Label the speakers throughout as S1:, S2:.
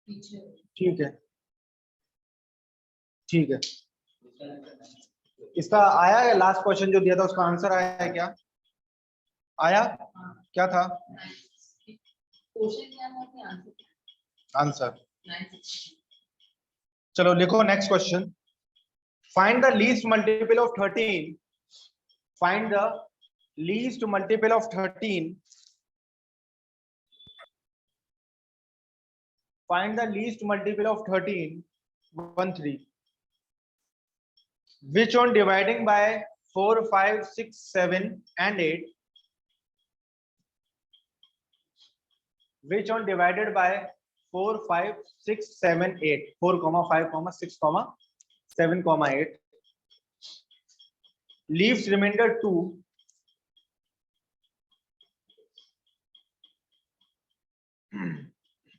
S1: ठीक है ठीक है। इसका आया है लास्ट क्वेश्चन जो दिया था उसका आंसर आया है क्या? आया? क्या था आंसर? चलो लिखो next question. Find the least multiple of 13। Find the least multiple of 13। Find the least multiple of 13 13 which on dividing by 4 5 6 7 and 8, which on divided by 4 5 6 7 8, 4 5 6 7 8 leaves remainder 2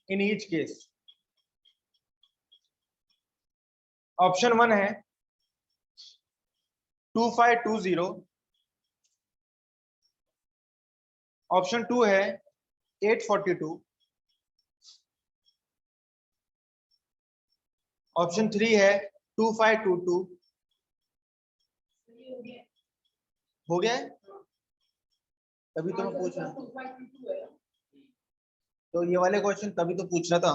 S1: in each case. Option 1 है 2520, option 2 है 842, option 3 है 2522। हो गया है? तभी तो मैं पूछ रहा हूँ। तो ये वाले क्वेश्चन तभी तो पूछ रहा था।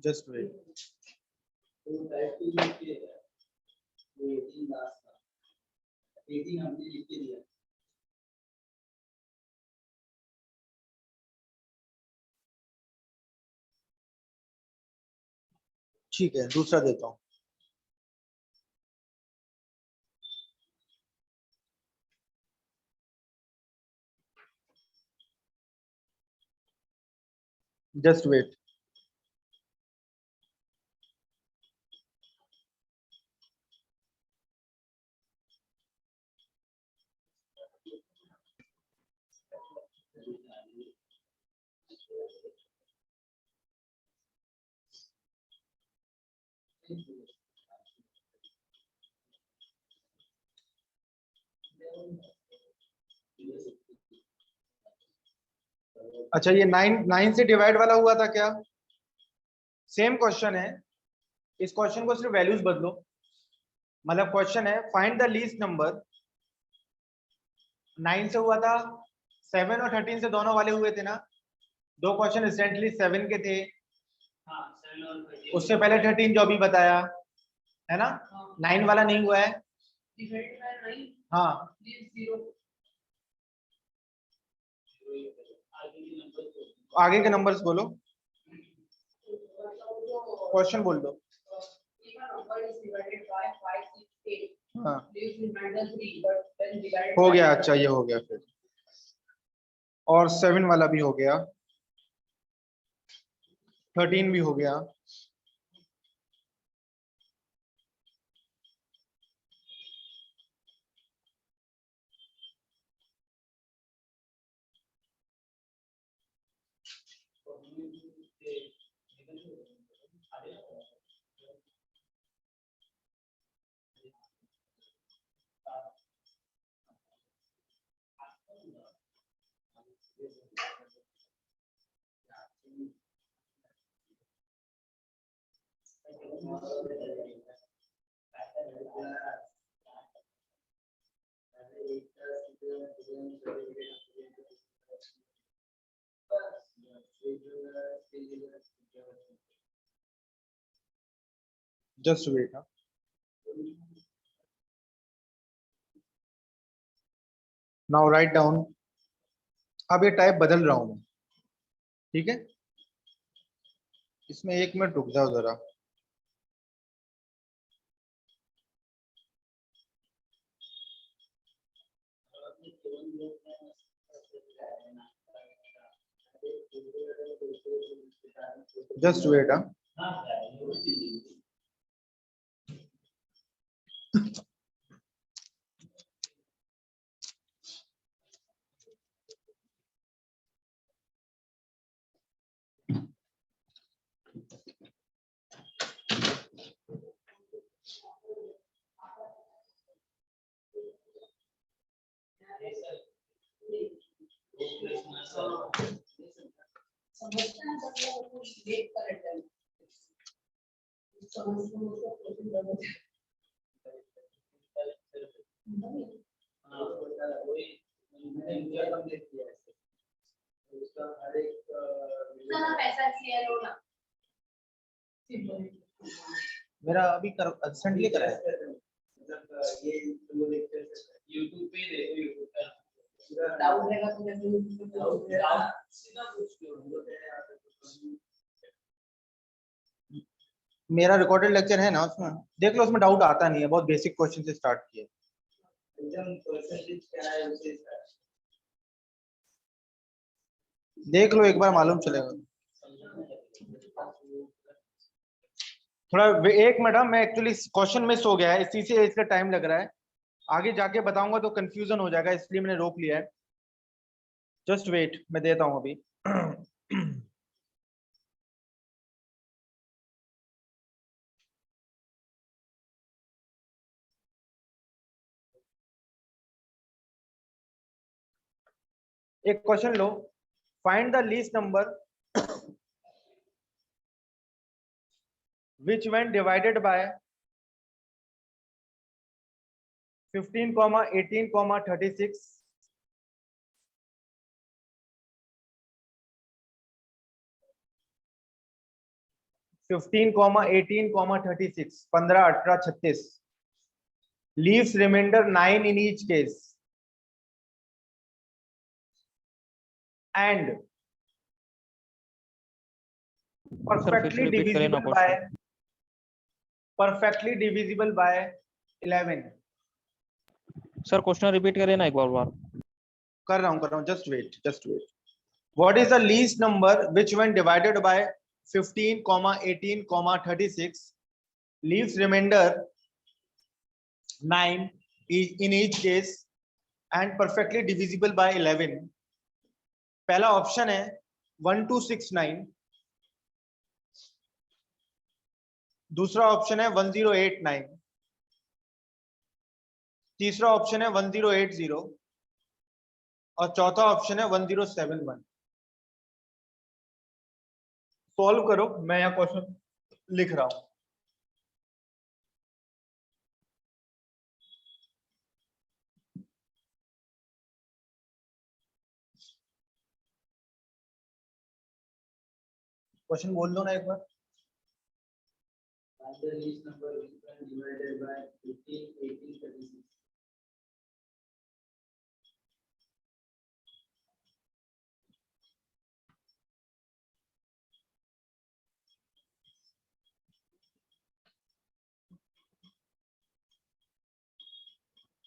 S1: Just wait. ठीक है दूसरा देता हूँ। Just wait. अच्छा ये 9 से डिवाइड वाला हुआ था क्या? सेम क्वेश्चन है। इस क्वेश्चन को सिर्फ वैल्यूज बदलो। मतलब क्वेश्चन है फाइंड द लीस्ट नंबर। 9 से हुआ था, 7 और 13 से दोनों वाले हुए थे ना। दो क्वेश्चन रिसेंटली 7 के थे। उससे पहले 13 जो अभी बताया है ना। 9 वाला नहीं हुआ है। हाँ आगे के नंबर्स बोलो। क्वेश्चन बोल दो। हाँ हो गया। अच्छा ये हो गया फिर। और 7 वाला भी हो गया, 13 भी हो गया। Just wait. Now write down. अब ये टाइप बदल रहा हूं मैं, ठीक है। इसमें 1 मिनट रुक जाओ जरा। Just wait. मेरा अभी रिसेंटली करा है
S2: यूट्यूब पे देखो डाउट रहेगा तो
S1: मेरा रिकॉर्डेड लेक्चर है ना, उसमें देख लो, उसमें डाउट आता नहीं है, बहुत बेसिक क्वेश्चन से स्टार्ट किए। देख लो एक बार, मालूम चलेगा। थोड़ा एक मिनट, मैं एक्चुअली क्वेश्चन मिस हो गया है, इसी से इसलिए टाइम लग रहा है। आगे जाके बताऊंगा तो कंफ्यूजन हो जाएगा, इसलिए मैंने रोक लिया है। जस्ट वेट, मैं देता हूं अभी। एक question low, find the least number which when divided by 15, 18, 36 15, 18, 36 15, 18, 36 leaves remainder 9 in each case and perfectly divisible by 11।
S3: Sir question repeat करिए ना एक बार।
S1: कर रहा हूं, just wait. What is the least number which when divided by 15, 18, 36 leaves remainder 9 in each case and perfectly divisible by 11? पहला option है 1269, दूसरा ऑप्शन है 1089, तीसरा ऑप्शन है 1080 और चौथा ऑप्शन है 1071। सॉल्व करो, मैं यहाँ क्वेश्चन लिख रहा हूं। क्वेश्चन बोल दो ना एक बार।
S2: Find the least number which when divided by 15, 18, 36.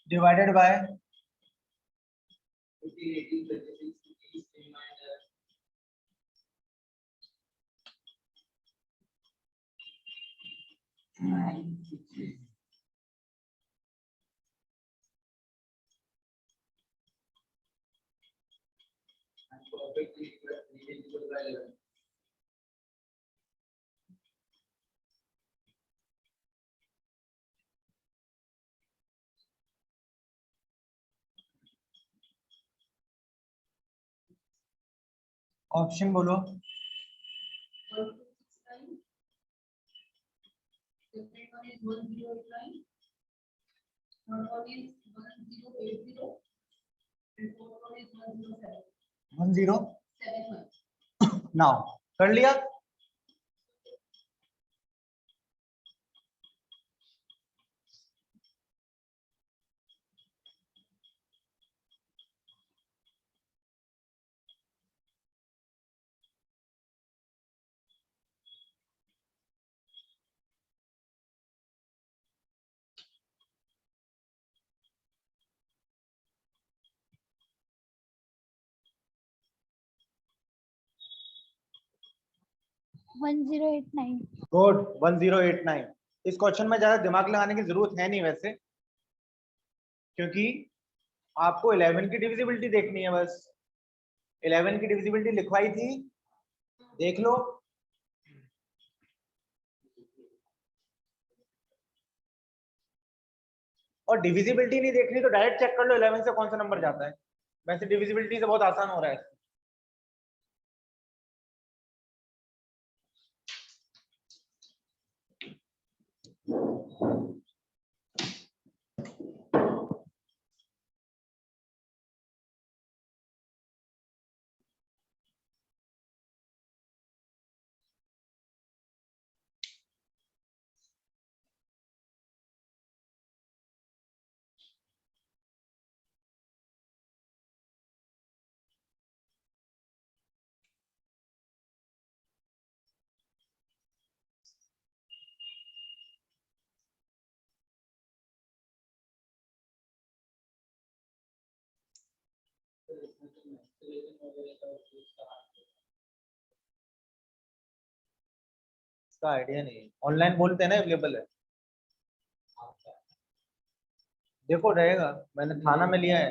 S1: Divided by
S2: 15, 18, 36. Least remainder. And perfectly divisible by 11.
S1: Option बोलो।
S2: 1269. Second one is 1089. Third one is 1080. And fourth one is 107.
S1: 107 now कर लिया। गुड 1089। इस क्वेश्चन में ज्यादा दिमाग लगाने की जरूरत है नहीं वैसे, क्योंकि आपको 11 की डिविजिबिलिटी देखनी है बस। 11 की डिविजिबिलिटी लिखवाई थी, देख लो। और डिविजिबिलिटी नहीं देखनी तो डायरेक्ट चेक कर लो 11 से कौन सा नंबर जाता है। वैसे डिविजिबिलिटी से बहुत आसान हो रहा है। इसका आइडिया नहीं है, ऑनलाइन बोलते हैं ना अवेलेबल है। देखो रहेगा, मैंने थाना में लिया है।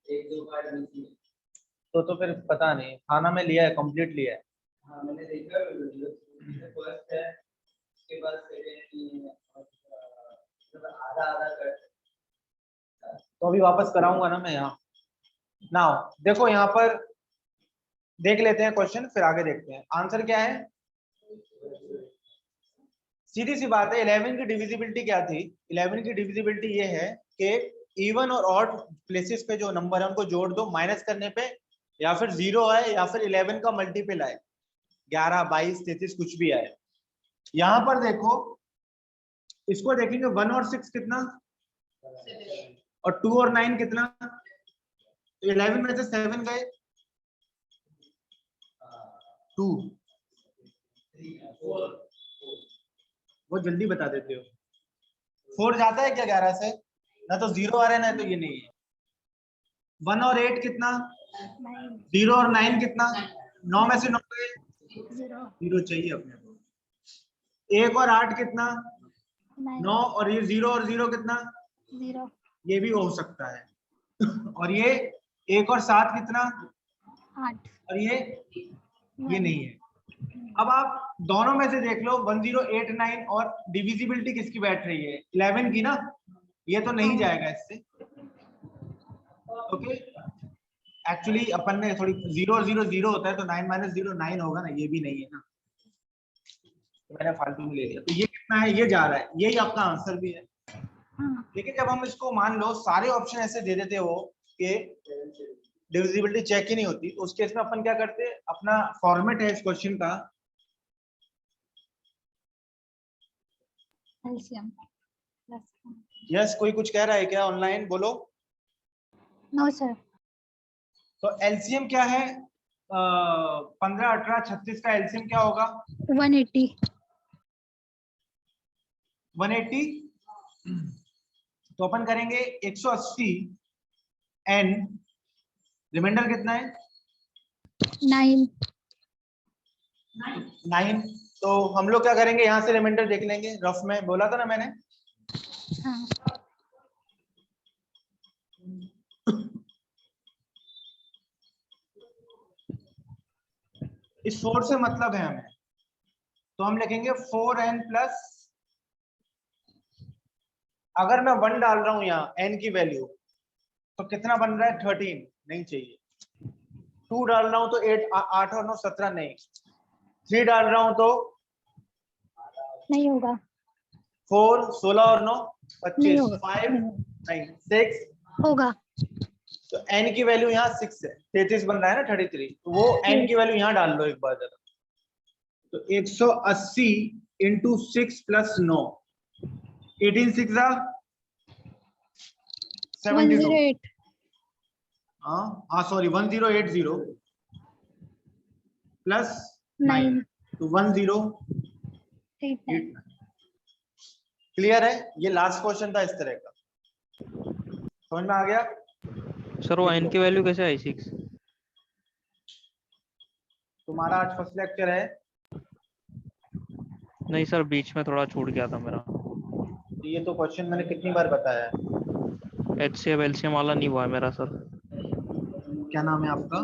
S4: एक दो कार्ड मिलती है।
S1: तो फिर पता नहीं, थाना में लिया है, कंप्लीट लिया है।
S4: हाँ मैंने देखा फर्स्ट है, उसके बाद सेकंड आधा आधा कर।
S1: तो अभी वापस कराऊंगा ना मैं यहाँ। नाउ देखो यहाँ पर देख लेते हैं क्वेश्चन, फिर आगे देखते हैं आंसर क्या है। सीधी सी बात है, 11 की डिविजिबिलिटी क्या थी। 11 की डिविजिबिलिटी ये है कि इवन और ऑड प्लेसेस पे जो नंबर है उनको जोड़ दो, माइनस करने पे या फिर 0 आए या फिर 11 का मल्टीपल आए, 11, 22, 33 कुछ भी आए। यहाँ पर देखो, इसको देखेंगे 1 और 6 कितना, और 2 और 9 कितना। तो 11 में से 7 गए, 2, वो जल्दी बता देते हो। 4 जाता है क्या 11 से, ना तो 0 आ रहा है ना तो ये नहीं है। 1 और 8 कितना, 0 और 9 कितना, 9 में से 9 गए, 0 चाहिए अपने को। 1 और 8 कितना, 9, और ये 0 और 0 कितना,
S5: 0,
S1: ये भी हो सकता है। और ये 1 और 7 कितना,
S5: 8,
S1: और ये नहीं है। अब आप दोनों में से देख लो, 1089 और डिविजिबिलिटी किसकी बैठ रही है, 11 की ना। ये तो नहीं जाएगा इससे। ओके, एक्चुअली अपन ने थोड़ी 0 और 0 0 होता है, तो 9 माइनस 0 9 होगा ना, ये भी नहीं है ना, तो मैंने फालतू में ले लिया। तो ये कितना है, ये जा रहा है, यही आपका आंसर भी है। लेकिन जब हम इसको मान लो सारे ऑप्शन ऐसे दे देते हो कि डिविजिबिलिटी चेक ही नहीं होती, तो उस केस में अपन क्या करते हैं, अपना फॉर्मेट है इस क्वेश्चन का,
S5: LCM plus 1.
S1: यस कोई कुछ कह रहा है क्या ऑनलाइन, बोलो।
S5: No sir.
S1: तो एलसीएम क्या है, 15, 18, 36 का एलसीएम क्या होगा,
S5: 180.
S1: 180। तो अपन करेंगे 180 एन, रिमाइंडर कितना है,
S5: 9.
S1: 9। तो हम लोग क्या करेंगे, यहाँ से रिमाइंडर देख लेंगे, रफ में बोला था ना मैंने।
S5: हाँ.
S1: इस 4 से मतलब है हमें, तो हम लिखेंगे 4n प्लस, अगर मैं 1 डाल रहा हूं यहाँ n की वैल्यू, तो कितना बन रहा है, 13 नहीं चाहिए। 2 डाल रहा हूं तो 8 और 9 17 नहीं। 3 डाल रहा हूं तो
S5: नहीं होगा.
S1: 4 16 और 9
S5: नहीं
S1: 25,
S5: होगा.
S1: 5 नहीं 6।
S5: होगा.
S1: तो n की वैल्यू यहाँ 6 है, 33 बन रहा है ना 33, तो वो n की वैल्यू यहाँ डाल लो एक बार जरा। तो 180 इंटू 6 प्लस 9, 18 6 72।
S5: 108.
S1: हाँ सॉरी 1080 प्लस 9,
S5: 9.
S1: तो 1089।
S5: 8.
S1: क्लियर है, ये लास्ट क्वेश्चन था इस तरह का, समझ में आ गया।
S3: सर वो n की वैल्यू कैसे आई 6?
S1: तुम्हारा आज फर्स्ट लेक्चर है,
S3: नहीं सर, बीच में थोड़ा छूट गया था मेरा।
S1: तो ये तो क्वेश्चन मैंने कितनी बार बताया है।
S3: HCF LCM वाला नहीं हुआ है मेरा सर।
S1: क्या नाम है आपका,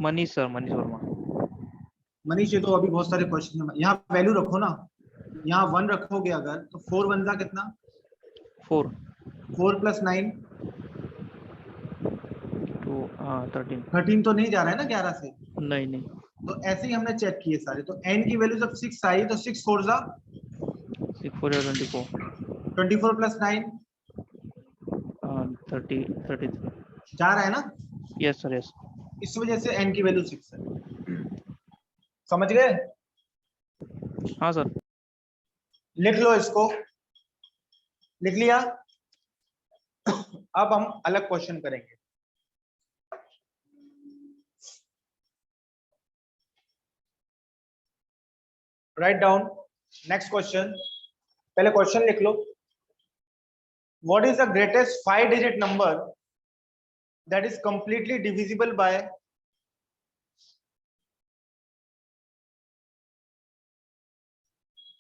S3: मनीष सर, मनीष वर्मा।
S1: मनीष। ये तो अभी बहुत सारे क्वेश्चन है, यहाँ वैल्यू रखो ना, यहाँ 1 रखोगे अगर, तो 4 बनता कितना,
S3: 4
S1: 4 प्लस 9
S3: तो 13।
S1: 13 तो नहीं जा रहा है ना 11 से,
S3: नहीं नहीं,
S1: तो ऐसे ही हमने चेक किए सारे। तो n की वैल्यू जब 6 आई, तो 6 4 जा
S3: 6 4 या 24,
S1: 24 प्लस 9
S3: 30 33।
S1: जा रहा है ना,
S3: यस सर यस।
S1: इस वजह से n की वैल्यू 6 है। समझ गए,
S3: हाँ सर।
S1: लिख लो इसको, लिख लिया। अब हम अलग क्वेश्चन करेंगे। राइट डाउन नेक्स्ट क्वेश्चन, पहले क्वेश्चन लिख लो। What is the greatest 5 digit number that is completely divisible by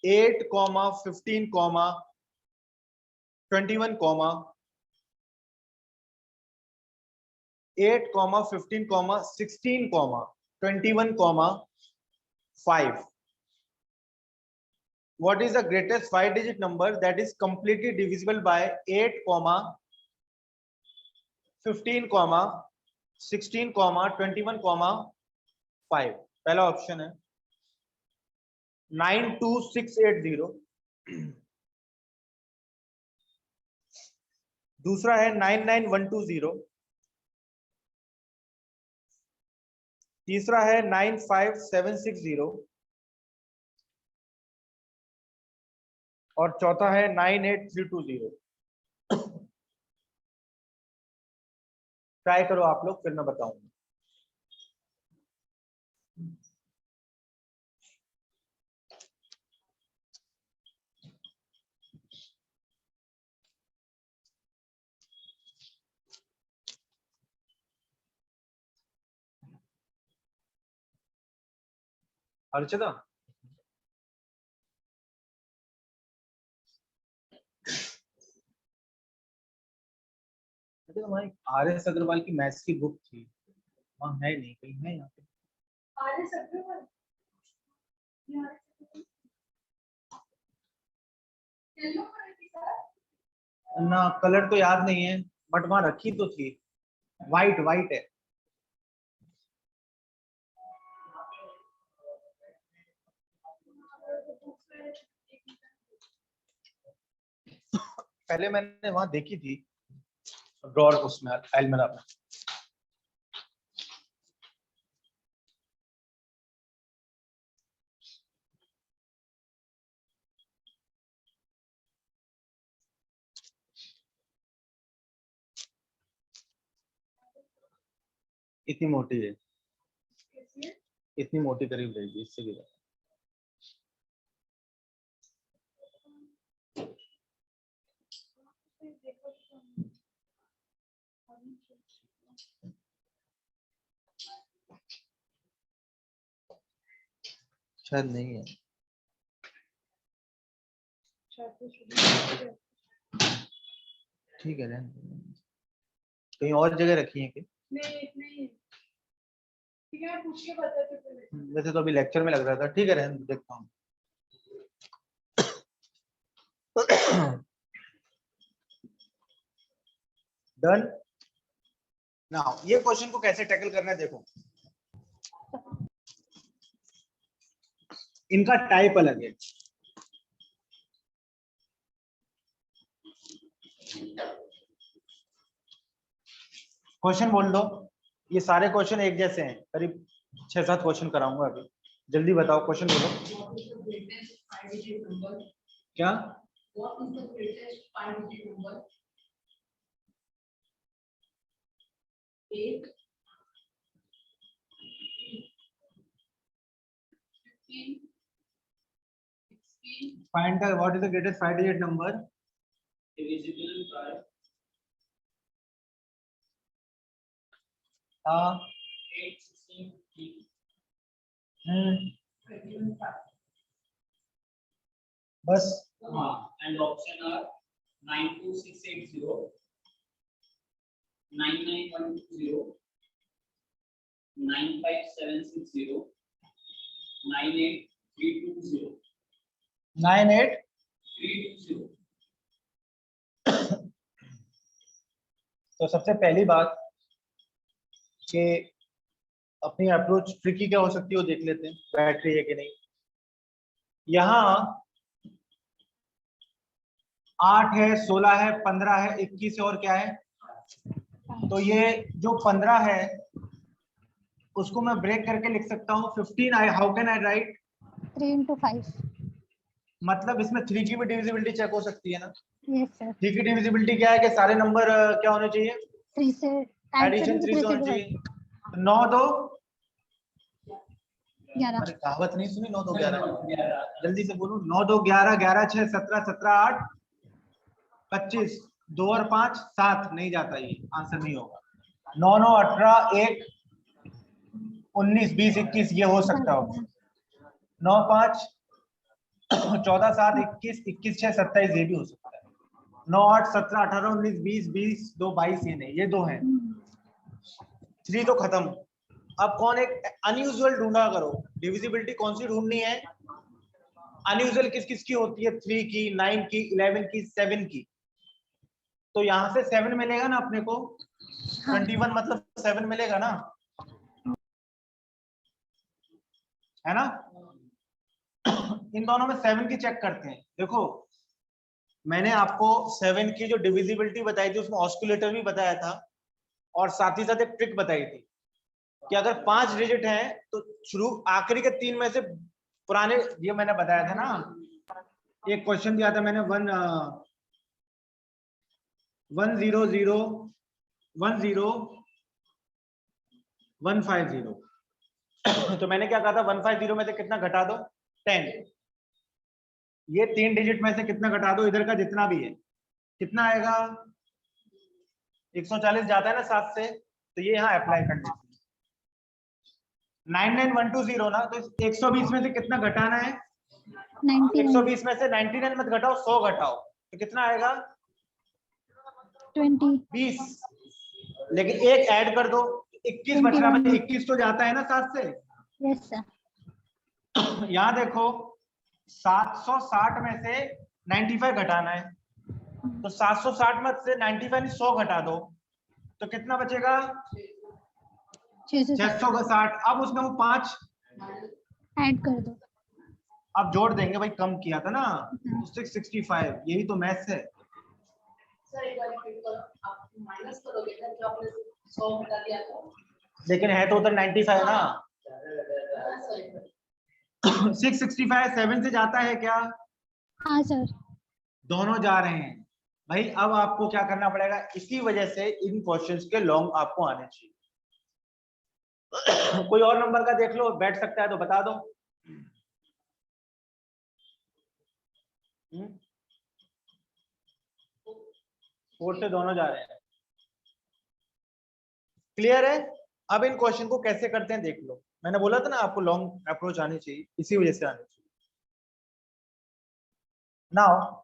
S1: 8, 15, 21, 8, 15, 16, 21, 5. What is the greatest 5-digit number that is completely divisible by 8, 15, 16, 21, 5? पहला ऑप्शन है 92680, दूसरा है 99120, तीसरा है 95760 और चौथा है 98320। ट्राई करो आप लोग, फिर मैं बताऊंगा। अर्चना, हमारी आर.एस. अग्रवाल की मैथ्स की बुक थी, वहाँ है नहीं, कहीं है यहाँ पे?
S2: आर.एस. अग्रवाल येलो कलर की सर
S1: ना, कलर तो याद नहीं है, बट वहां रखी तो थी। वाइट वाइट है। पहले मैंने वहां देखी थी ड्रॉर, उसमें अलमीरा में। इतनी मोटी है, इतनी मोटी करीब रहेगी, इससे भी ज्यादा। शायद नहीं है, ठीक है, रहने दो। कहीं और जगह रखी है क्या?
S2: नहीं ठीक है, पूछ के बताते पहले।
S1: वैसे तो अभी लेक्चर में लग रहा था, ठीक है, रहने दो, देखता हूँ। डन। नाउ ये क्वेश्चन को कैसे टैकल करना है, देखो। इनका टाइप अलग है। क्वेश्चन बोल दो। ये सारे क्वेश्चन एक जैसे हैं, करीब 6-7 क्वेश्चन कराऊंगा अभी। जल्दी बताओ, क्वेश्चन बोलो। क्या?
S2: What is the greatest 5-digit number? 8, 15, 16,
S1: Find the what is the greatest 5-digit number?
S4: divisible by 8, 16,
S2: 21, 5.
S1: बस
S4: and option are 92680, 99120, 95760, 98320,
S1: 98320। तो सबसे पहली बात कि अपनी अप्रोच ट्रिकी क्या हो सकती है वो देख लेते हैं, बैटरी है कि नहीं। यहाँ 8 है, 16 है, 15 है, 21 है और क्या है? तो ये जो 15 है उसको मैं ब्रेक करके लिख सकता हूँ 15। How can I right?
S5: 3 into 5.
S1: मतलब इसमें 3 की भी डिविजिबिलिटी चेक हो सकती है ना।
S5: Yes sir.
S1: 3 की डिविजिबिलिटी क्या है कि सारे नंबर क्या होने चाहिए?
S5: 3 से
S1: एडिशन 3 से होना चाहिए। 9 2
S5: 11.
S1: अरे कहावत नहीं सुनी? 9 2 11। जल्दी से बोलो। 9 2 11, 11 6 17, 17 8 25, 2 और 5 7। नहीं जाता, ये आंसर नहीं होगा। 9 9 18 1 19 20 21 ये हो सकता हो। 9 5 14 7 21 21 6 27 ये भी हो सकता है। 9 8 17 18 19 20 20 2 22 ये नहीं, ये दो हैं। 3 तो खत्म। अब कौन एक अनयूजुअल ढूंढा करो। डिविजिबिलिटी कौन सी ढूंढनी है? अनयूजुअल किस किस की होती है? 3 की, 9 की, 11 की, 7 की। तो यहां से 7 मिलेगा ना अपने को। 21 मतलब 7 मिलेगा ना, है ना? इन दोनों में 7 की चेक करते हैं। देखो मैंने आपको 7 की जो डिविजिबिलिटी बताई थी उसमें ऑस्कुलेटर भी बताया था और साथ ही साथ एक ट्रिक बताई थी कि अगर 5 डिजिट हैं तो शुरू आखिरी के 3 में से पुराने, ये मैंने बताया था ना। एक क्वेश्चन दिया था मैंने 1 0 0 1 0 1 5 0। तो मैंने क्या कहा था? 150 में से कितना घटा दो? 10। ये 3 डिजिट में से कितना घटा दो? इधर का जितना भी है कितना आएगा? 140 जाता है ना 7 से, तो ये यहाँ अप्लाई कर देते हैं। 99120 ना, तो 120 में से कितना घटाना है?
S5: 99
S1: 120 में से 99 मत घटाओ, 100 घटाओ, तो कितना आएगा?
S5: 20
S1: 20। लेकिन एक ऐड कर दो, 21 बच रहा है। 21 तो जाता है ना 7 से।
S5: Yes sir.
S1: यहाँ देखो 760 में से 95 घटाना है, तो 760 में से 95 नहीं 100 घटा दो, तो कितना बचेगा? 660। अब उसमें वो 5
S5: ऐड कर दो।
S1: अब जोड़ देंगे भाई, कम किया था ना, तो 665। यही तो मैथ्स है।
S2: सर एक बार रिपीट करो, आप माइनस करोगे ना जो आपने 100 घटा दिया तो।
S1: लेकिन है तो उधर 95 ना।
S2: हाँ सर
S1: 665 7 से जाता है क्या?
S5: हाँ सर।
S1: दोनों जा रहे हैं भाई। अब आपको क्या करना पड़ेगा? इसी वजह से इन क्वेश्चंस के लॉन्ग आपको आने चाहिए। कोई और नंबर का देख लो, बैठ सकता है तो बता दो। 4 से दोनों जा रहे हैं। क्लियर है? अब इन क्वेश्चन को कैसे करते हैं देख लो। मैंने बोला था ना आपको लॉन्ग अप्रोच आनी चाहिए, इसी वजह से आनी चाहिए। नाउ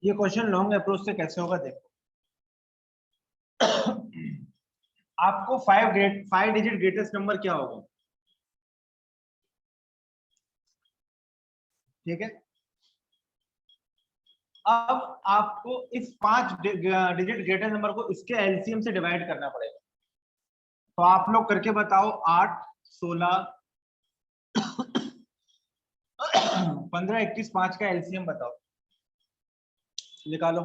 S1: ये क्वेश्चन लॉन्ग अप्रोच से कैसे होगा देखो। आपको 5 डिजिट ग्रेटेस्ट नंबर क्या होगा? ठीक है, अब आपको इस 5 डिजिट ग्रेटेस्ट नंबर को इसके एलसीएम से डिवाइड करना पड़ेगा। तो आप लोग करके बताओ। 8 16 15 21 5 का एलसीएम बताओ, निकालो।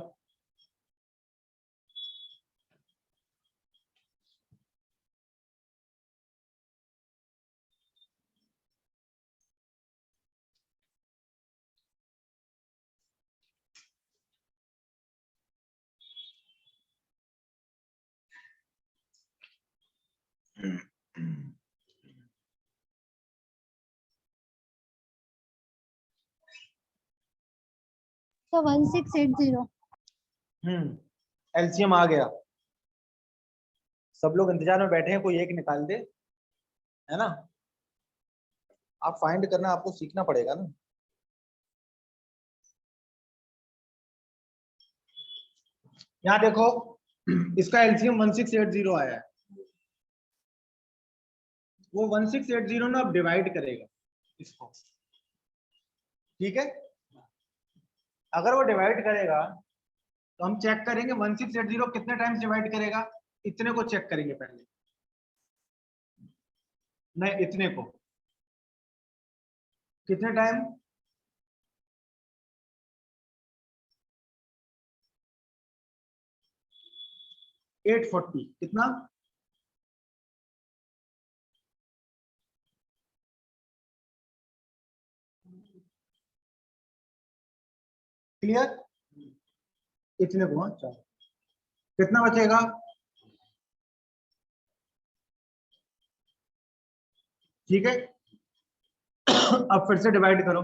S5: तो 1680।
S1: एलसीएम आ गया। सब लोग इंतजार में बैठे हैं, कोई एक निकाल दे, है ना? आप फाइंड करना आपको सीखना पड़ेगा ना। यहाँ देखो इसका एलसीएम 1680 आया है। वो 1680 ना अब डिवाइड करेगा इसको, ठीक है? अगर वो डिवाइड करेगा तो हम चेक करेंगे 1680 कितने टाइम्स डिवाइड करेगा। इतने को चेक करेंगे पहले, नहीं इतने को कितने टाइम? एट 40 कितना? क्लियर? इतने को, हाँ चलो। कितना बचेगा? ठीक है। अब फिर से डिवाइड करो।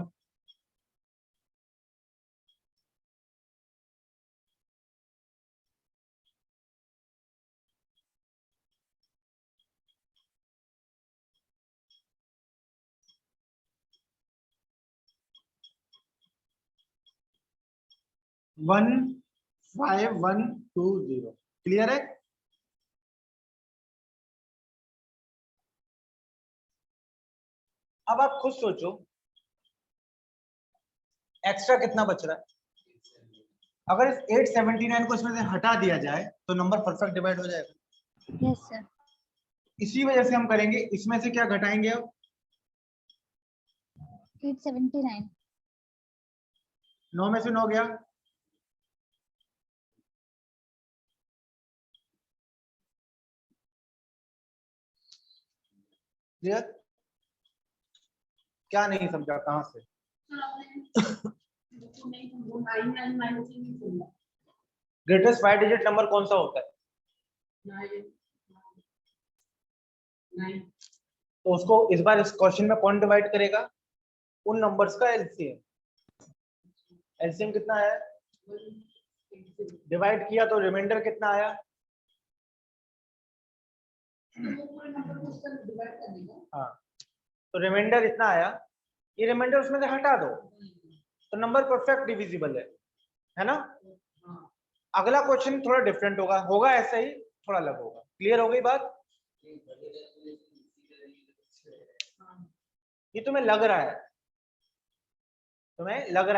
S1: वन 5120 क्लियर है। अब आप खुद सोचो एक्स्ट्रा कितना बच रहा है। अगर इस 879 को इसमें से हटा दिया जाए तो नंबर परफेक्ट डिवाइड हो जाएगा।
S5: Yes sir.
S1: इसी वजह से हम करेंगे, इसमें से क्या घटाएंगे अब?
S5: 879।
S1: 9 में से 9 गया, क्लियर? क्या नहीं समझा, कहां से?
S2: सर आपने नहीं वो 9 से नहीं सुना।
S1: ग्रेटेस्ट 5 डिजिट नंबर कौन सा होता है?
S2: 9
S1: तो उसको इस बार इस क्वेश्चन में कौन डिवाइड करेगा? उन नंबर्स का एलसीएम। एलसीएम कितना है? डिवाइड किया तो रिमाइंडर कितना आया?
S2: पूरे नंबर को उसका डिवाइड कर देगा।
S1: हाँ, तो रिमाइंडर इतना आया, ये रिमाइंडर उसमें से हटा दो तो नंबर परफेक्ट डिविजिबल है ना? अगला क्वेश्चन थोड़ा डिफरेंट होगा ऐसा ही, थोड़ा अलग होगा। क्लियर हो गई बात? ये तुम्हें लग रहा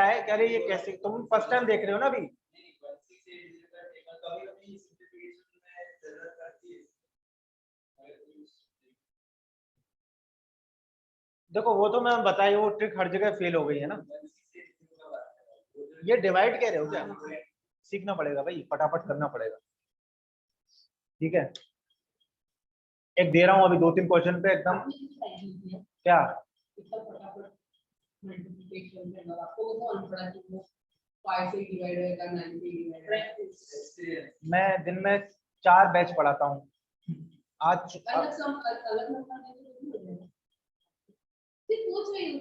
S1: है, कि अरे ये कैसे, तुम फर्स्ट टाइम देख रहे हो ना अभी। देखो वो तो मैं बताई, वो ट्रिक हर जगह फेल हो गई है ना। ये डिवाइड कह रहे हो क्या? सीखना पड़ेगा भाई, फटाफट करना पड़ेगा। ठीक है, एक दे रहा हूँ अभी 2-3 क्वेश्चन पे एकदम। क्या?
S2: मल्टीप्लिकेशन में आपको वो कौन पड़ा कि वो 5 से डिवाइड होगा 9 से डिवाइड।
S1: मैं दिन में 4 बैच पढ़ाता हूँ। आज
S2: अलग सम अलग नंबर नहीं सिर्फ पूछ रही हूँ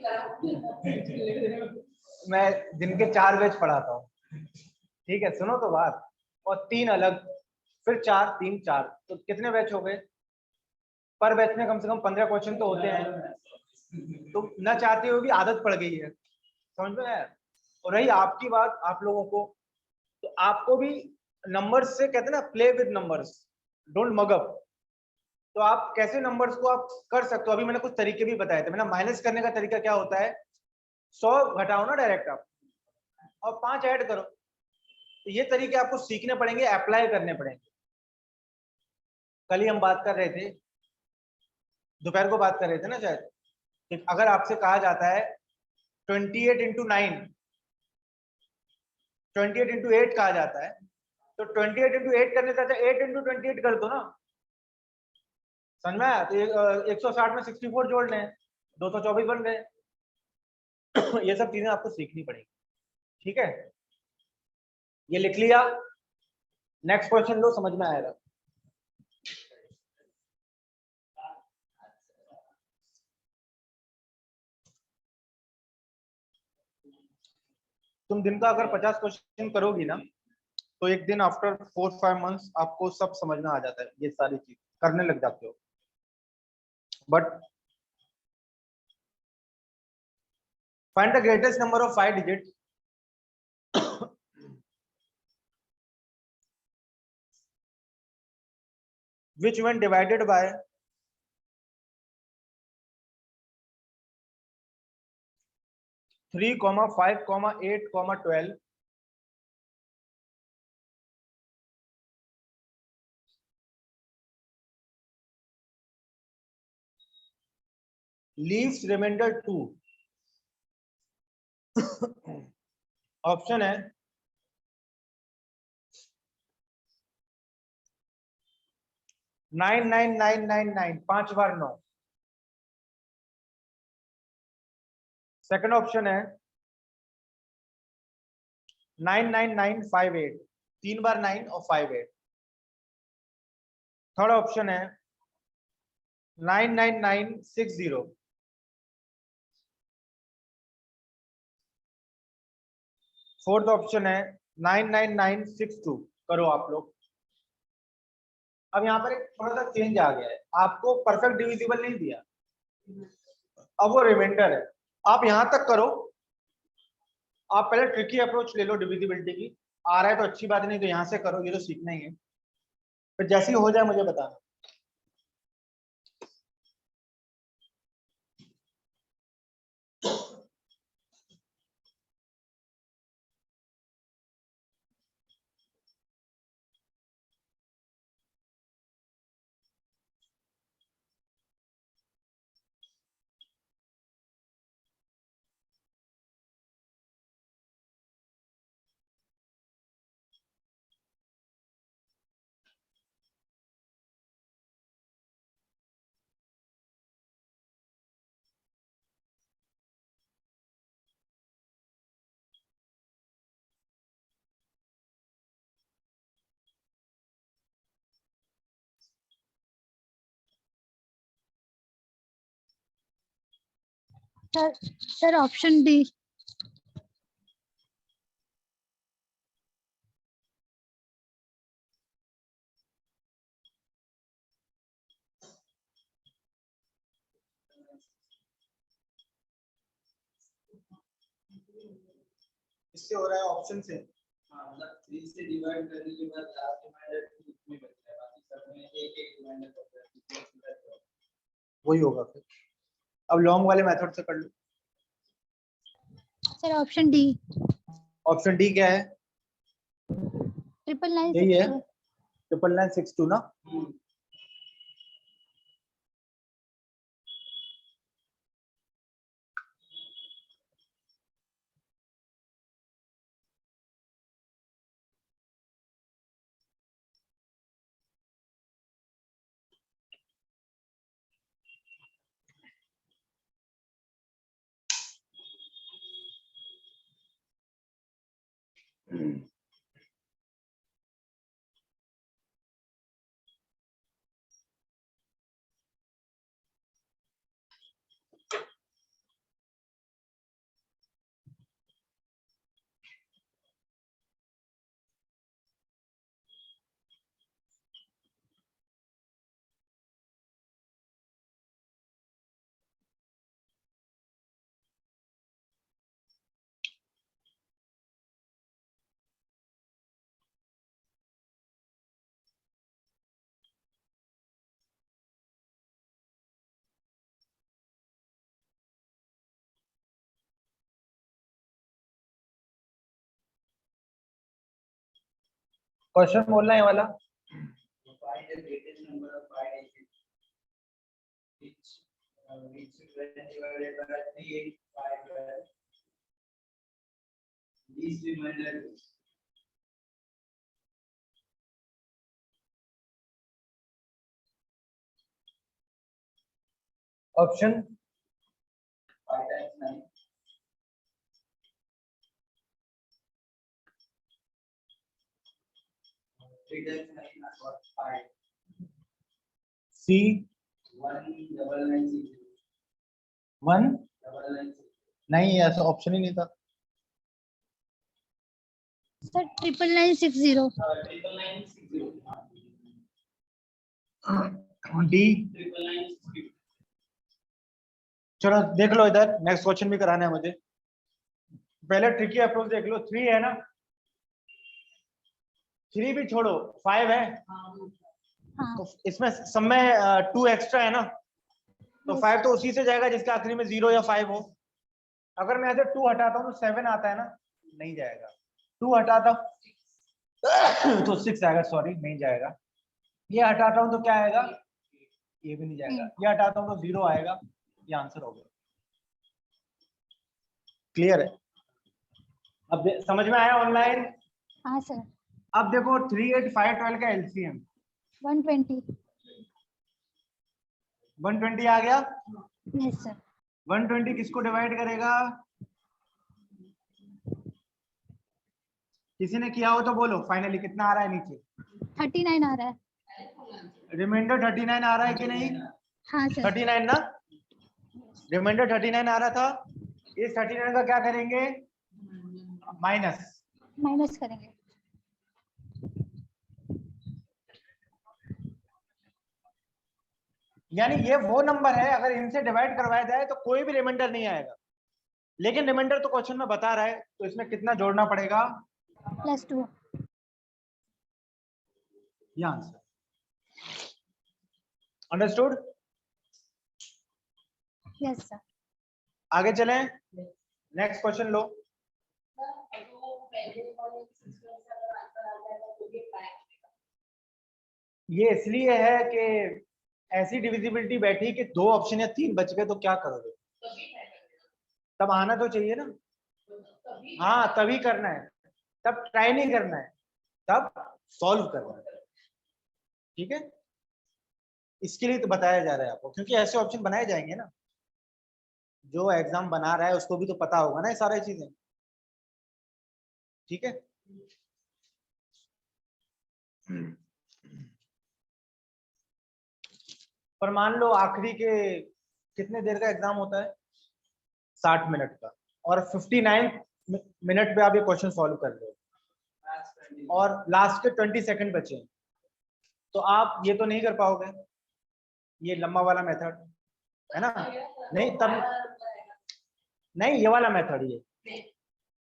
S1: मैं दिन के 4 बैच पढ़ाता हूँ। ठीक है, सुनो तो बात। और 3 अलग, फिर 4 3 4, तो कितने बैच हो गए? पर बैच में कम से कम 15 क्वेश्चन तो होते हैं। तो न चाहते हुए भी आदत पड़ गई है, समझ में आया? और रही आपकी बात, आप लोगों को, तो आपको भी नंबर्स से, कहते हैं ना, play with numbers, don't mug up. तो आप कैसे नंबर्स को आप कर सकते हो, अभी मैंने कुछ तरीके भी बताए थे। मैंने माइनस करने का तरीका क्या होता है, 100 घटाओ ना डायरेक्ट आप, और 5 ऐड करो। तो ये तरीके आपको सीखने पड़ेंगे, अप्लाई करने पड़ेंगे। कल ही हम बात कर रहे थे, दोपहर को बात कर रहे थे ना शायद, कि अगर आपसे कहा जाता है 28 into 9, 28 into 8 कहा जाता है, तो 28 into 8 करने से अच्छा 8 into 28 कर दो ना। समझ में आया? तो 160 में 64 जोड़ लें, 224 बन गए। ये सब चीजें आपको सीखनी पड़ेगी। ठीक है, ये लिख लिया। नेक्स्ट क्वेश्चन लो, समझ में आएगा। तुम दिन का अगर 50 क्वेश्चन करोगी ना, तो एक दिन आफ्टर 4-5 मंथ्स आपको सब समझ में आ जाता है, ये सारी चीज करने लग जाते हो। But find the greatest number of 5 digit which when divided by 3, 5, 8, 12 leaves remainder 2। Option है 99999, 5 बार 9। सेकंड ऑप्शन है 99958, 3 बार 9 और 58। थर्ड ऑप्शन है 99960, फोर्थ ऑप्शन है 99962, करो आप लोग। अब यहाँ पर एक थोड़ा सा चेंज आ गया है, आपको परफेक्ट डिविजिबल नहीं दिया, अब वो रिमाइंडर है। आप यहाँ तक करो, आप पहले ट्रिकी अप्रोच ले लो डिविजिबिलिटी की, आ रहा है तो अच्छी बात, नहीं तो यहाँ से करो, ये तो सीखना ही है। फिर जैसे ही हो जाए मुझे बताना।
S5: Sir option D.
S1: इससे हो रहा है ऑप्शन से।
S4: हाँ मतलब 3 से डिवाइड करने के बाद लास्ट रिमाइंडर 2 में बचता है, बाकी सब में एक एक रिमाइंडर बचता है।
S1: वही होगा फिर। अब लॉन्ग वाले मेथड से कर लो।
S5: Sir option D.
S1: Option D क्या है?
S5: 99962।
S1: यही है 99962 ना। क्वेश्चन बोलना है वाला।
S4: Find the greatest number of 5 digits which when divided by 385 least reminder
S1: option
S4: 5 times 9 3 times 9 or 5
S1: C
S4: 1996
S1: 1
S4: 999
S1: नहीं, ऐसा ऑप्शन ही नहीं था।
S5: सर 99960।
S4: 99960
S1: डी।
S4: 99960
S1: चलो देख लो इधर, नेक्स्ट क्वेश्चन भी कराना है मुझे। पहले ट्रिकी अप्रोच देख लो। 3 है ना, 3 भी छोड़ो, 5 है
S5: हाँ
S1: तो इसमें सब में 2 एक्स्ट्रा है ना, तो 5 तो उसी से जाएगा जिसके आखिरी में 0 या 5 हो। अगर मैं ऐसे 2 हटाता हूँ तो 7 आता है ना, नहीं जाएगा। 2 हटाता हूँ तो 6 आएगा, सॉरी नहीं जाएगा। ये हटाता हूँ तो क्या आएगा, ये भी नहीं जाएगा। ये हटाता हूँ तो 0 आएगा। ये आंसर हो गया। क्लियर है? अब समझ में आया ऑनलाइन?
S5: हाँ सर।
S1: अब देखो 38512 का एलसीएम
S5: 120।
S1: 120 आ गया।
S5: Yes sir.
S1: 120 किसको डिवाइड करेगा? किसी ने किया हो तो बोलो फाइनली कितना आ रहा है नीचे।
S5: 39 आ रहा है।
S1: रिमाइंडर 39 आ रहा है कि नहीं?
S5: हाँ सर।
S1: 39 ना, रिमाइंडर 39 आ रहा था। इस 39 का क्या करेंगे? माइनस,
S5: माइनस करेंगे।
S1: यानी ये वो नंबर है अगर इनसे डिवाइड करवाया जाए तो कोई भी रिमाइंडर नहीं आएगा, लेकिन रिमाइंडर तो क्वेश्चन में बता रहा है, तो इसमें कितना जोड़ना पड़ेगा?
S5: +2।
S1: ये आंसर। अंडरस्टूड?
S5: Yes sir.
S1: आगे चलें, नेक्स्ट क्वेश्चन लो। ये इसलिए है कि ऐसी डिविजिबिलिटी बैठी कि 2 ऑप्शन या 3 बच गए तो क्या करोगे? तब आना तो चाहिए ना। हाँ तभी करना है, तब ट्राई नहीं करना है, तब सॉल्व करना है। ठीक है, इसके लिए तो बताया जा रहा है आपको, क्योंकि ऐसे ऑप्शन बनाए जाएंगे ना, जो एग्जाम बना रहा है उसको भी तो पता होगा ना ये सारी चीजें। ठीक है, पर मान लो आखिरी के कितने देर का एग्जाम होता है? 60 मिनट का, और 59 मिनट पे आप ये क्वेश्चन सॉल्व कर रहे हो और लास्ट के 20 सेकंड बचे हैं, तो आप ये तो नहीं कर पाओगे, ये लंबा वाला मेथड है ना। नहीं तब नहीं, ये वाला मेथड ये,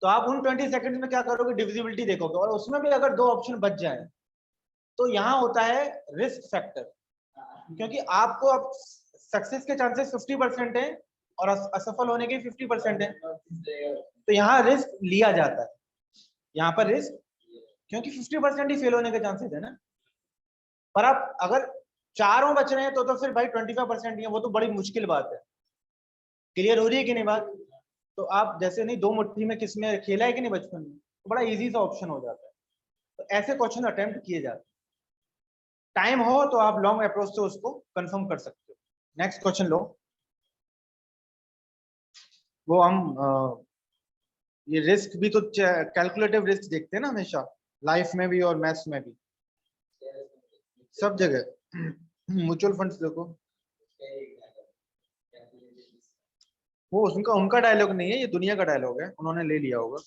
S1: तो आप उन 20 सेकंड्स में क्या करोगे? डिविजिबिलिटी देखोगे, और उसमें भी अगर 2 ऑप्शन बच जाए तो यहाँ होता है रिस्क फैक्टर, क्योंकि आपको अब सक्सेस के चांसेस 50% है और असफल होने के 50% है, तो यहाँ रिस्क लिया जाता है, यहाँ पर रिस्क, क्योंकि 50% ही फेल होने के चांसेस है ना। पर आप अगर चारों बच रहे हैं तो फिर भाई 25% ही है, वो तो बड़ी मुश्किल बात है। क्लियर हो रही है कि नहीं बात? तो आप जैसे नहीं, 2 मुट्ठी में किसमें खेला है कि नहीं बचपन में, तो बड़ा इजी सा ऑप्शन हो जाता है, तो ऐसे क्वेश्चन अटेम्प्ट किए जाते हैं। टाइम हो तो आप लॉन्ग अप्रोच से उसको कंफर्म कर सकते हो। नेक्स्ट क्वेश्चन लो। वो हम ये रिस्क भी तो कैलकुलेटिव रिस्क देखते हैं ना हमेशा, लाइफ में भी और मैथ्स में भी, सब जगह। म्यूचुअल फंड्स देखो, वो उनका उनका डायलॉग नहीं है, ये दुनिया का डायलॉग है, उन्होंने ले लिया होगा।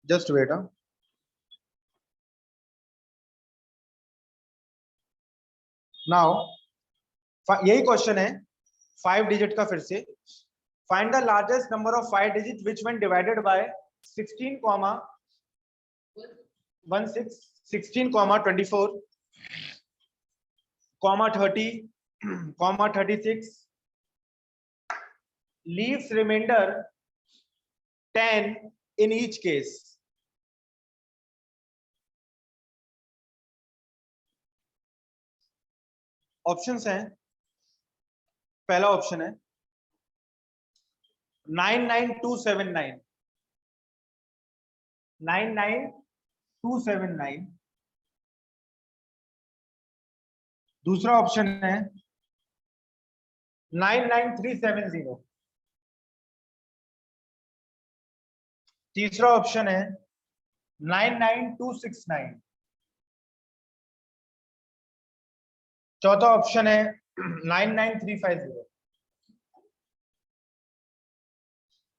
S1: Just wait. नाउ यही क्वेश्चन है 5 डिजिट का फिर से। Find the largest number of 5 digit which when divided by 16, 16, 24, 30, 36, leaves remainder 10 in each case. Options हैं, पहला ऑप्शन है 99279, 99279। दूसरा ऑप्शन है 99370। तीसरा ऑप्शन है 99269। चौथा ऑप्शन है 99350।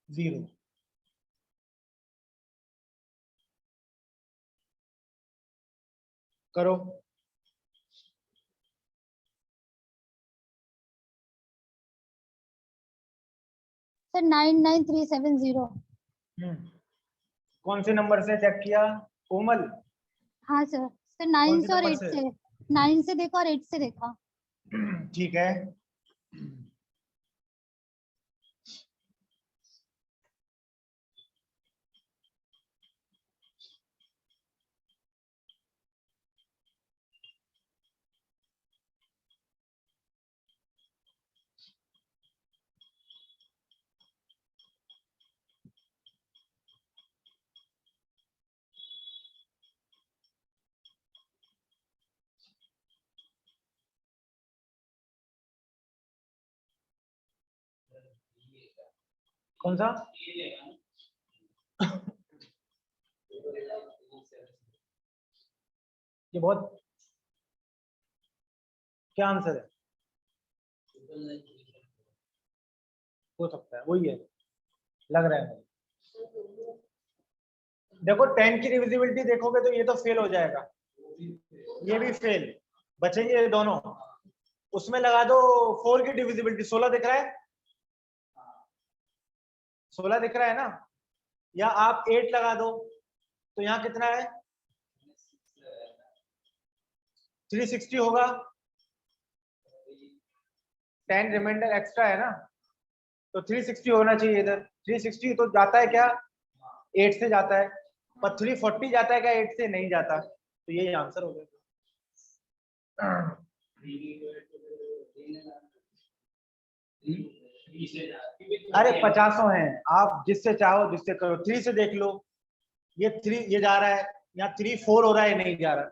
S1: जीरो। करो।
S5: सर 99370।
S1: कौन से नंबर से चेक किया कोमल?
S5: हाँ सर, सर
S1: कौन
S5: 9
S1: से
S5: से और
S1: नंबर
S5: 8
S1: से?
S5: से, 9 से देखा और 8 से देखा।
S1: ठीक है, कौन सा? ये बहुत, क्या आंसर है? हो सकता है वही है। लग रहा है मुझे। देखो 10 की डिविजिबिलिटी देखोगे तो ये तो फेल हो जाएगा, ये भी फेल, बचेंगे ये दोनों। उसमें लगा दो 4 की डिविजिबिलिटी, 16 दिख रहा है, 16 दिख रहा है ना, या आप 8 लगा दो तो यहाँ कितना है 360 होगा, 10 रिमाइंडर एक्स्ट्रा है ना, तो 360 होना चाहिए इधर। 360 तो जाता है क्या 8 से जाता है, पर 340 जाता है क्या 8 से, नहीं जाता, तो यही आंसर हो गया। अरे 50 हैं, आप जिससे चाहो जिससे करो, 3 से देख लो, ये 3 ये जा रहा है, यहाँ 3 4 हो रहा है, नहीं जा रहा।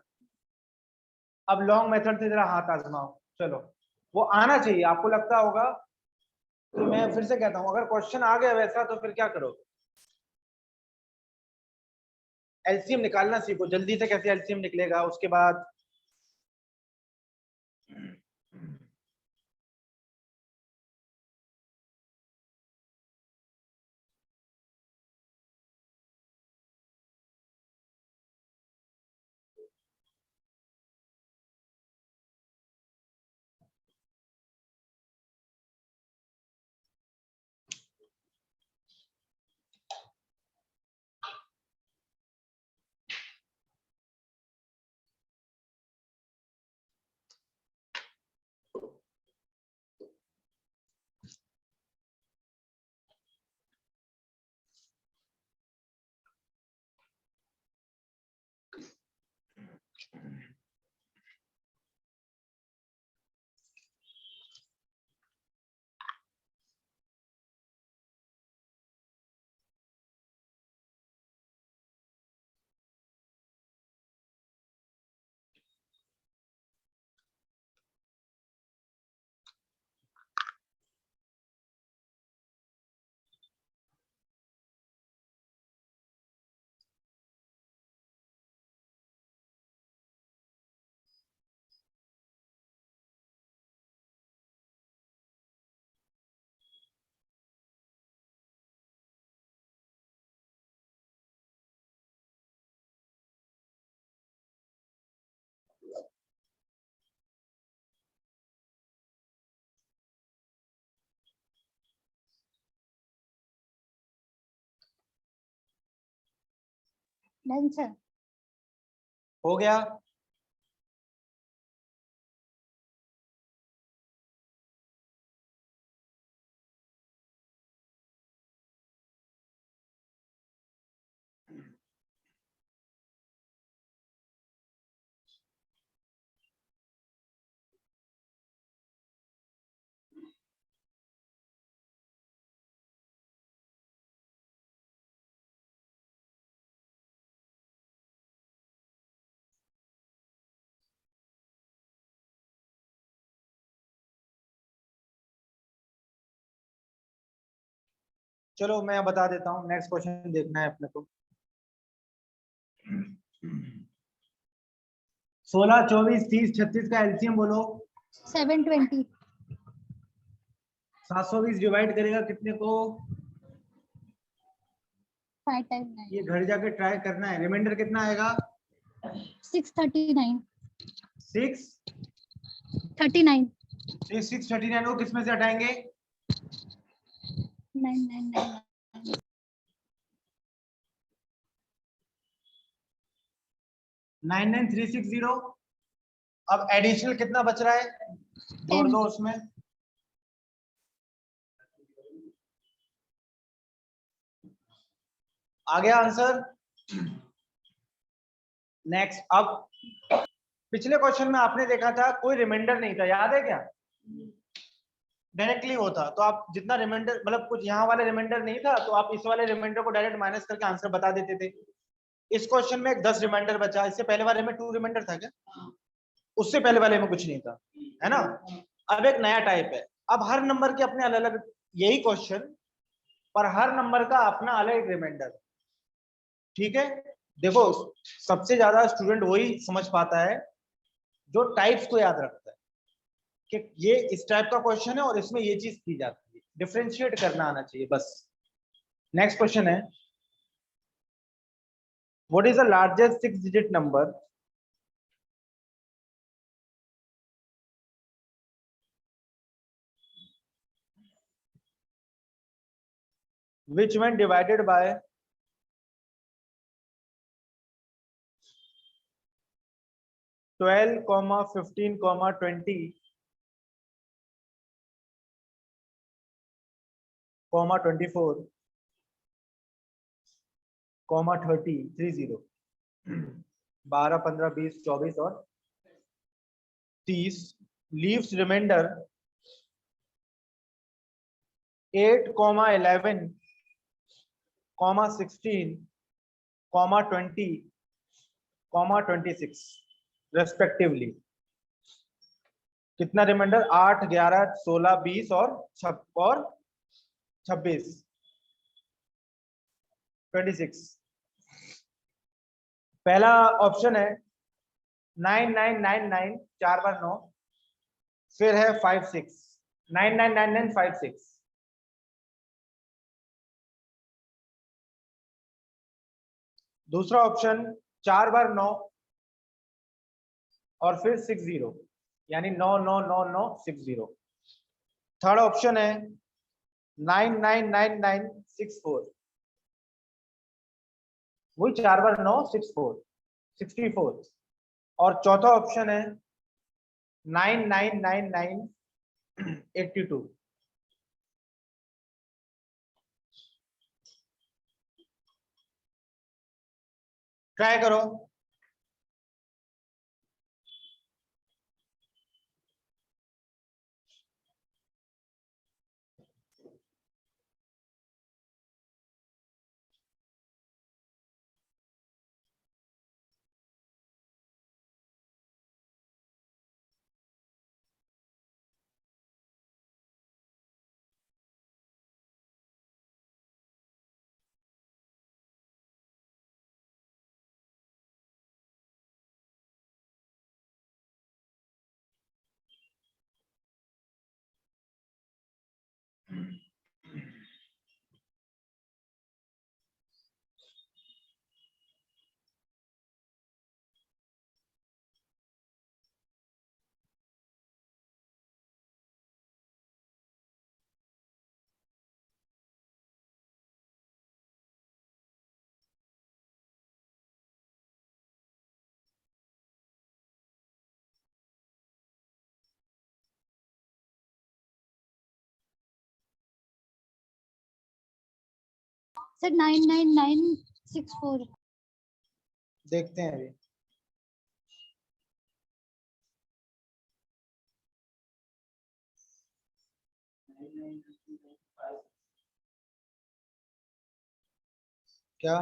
S1: अब लॉन्ग मेथड से जरा हाथ आजमाओ, चलो वो आना चाहिए, आपको लगता होगा, तो मैं फिर से कहता हूँ अगर क्वेश्चन आ गया वैसा तो फिर क्या करो, एलसीएम निकालना सीखो जल्दी से, कैसे एलसीएम निकलेगा उसके बाद।
S5: Done sir.
S1: हो गया, चलो मैं बता देता हूँ, नेक्स्ट क्वेश्चन देखना है अपने को। 16 24 30 36 का एलसीएम बोलो।
S5: 720।
S1: 720 डिवाइड करेगा कितने को,
S5: 5 टाइम 9।
S1: ये घर जाके ट्राई करना है, रिमाइंडर कितना आएगा
S5: 639।
S1: 639
S5: 39।
S1: को किस में से हटाएंगे
S5: 999।
S1: 99360। अब एडिशनल कितना बच रहा है, जोड़ दो उसमें, आ गया आंसर। नेक्स्ट, अब पिछले क्वेश्चन में आपने देखा था कोई रिमाइंडर नहीं था, याद है क्या, डायरेक्टली होता, तो आप जितना रिमाइंडर मतलब कुछ यहाँ वाले रिमाइंडर नहीं था तो आप इस वाले रिमाइंडर को डायरेक्ट माइनस करके आंसर बता देते थे। इस क्वेश्चन में 10 रिमाइंडर बचा, इससे पहले वाले में 2 रिमाइंडर था क्या, उससे पहले वाले में कुछ नहीं था, है ना। अब एक नया टाइप है, अब हर नंबर के अपने अलग अलग, यही क्वेश्चन पर हर नंबर का अपना अलग रिमाइंडर, ठीक है। देखो सबसे ज्यादा स्टूडेंट वही समझ पाता है जो टाइप्स को याद रखता है कि ये इस टाइप का क्वेश्चन है और इसमें ये चीज की जाती है, डिफरेंशिएट करना आना चाहिए बस, नेक्स्ट क्वेश्चन है, what is the largest 6 digit number which when divided by 12, 15, 20, 24, 30, 30, 12, 15, 20, 24 और 30 लीव्स रिमाइंडर 8, 11, 16, 20, 26 रेस्पेक्टिवली। कितना रिमाइंडर? 8, 11, 16, 20 और 26, 26। पहला ऑप्शन है 9999, 4 बार 9, फिर है 56, 999956। दूसरा ऑप्शन 4 बार 9 और फिर 60, यानी 999960। थर्ड ऑप्शन है 999964, वही 4 बार 9, 64। और चौथा ऑप्शन है 999982। ट्राई करो।
S5: सर 99964।
S1: देखते हैं अभी। क्या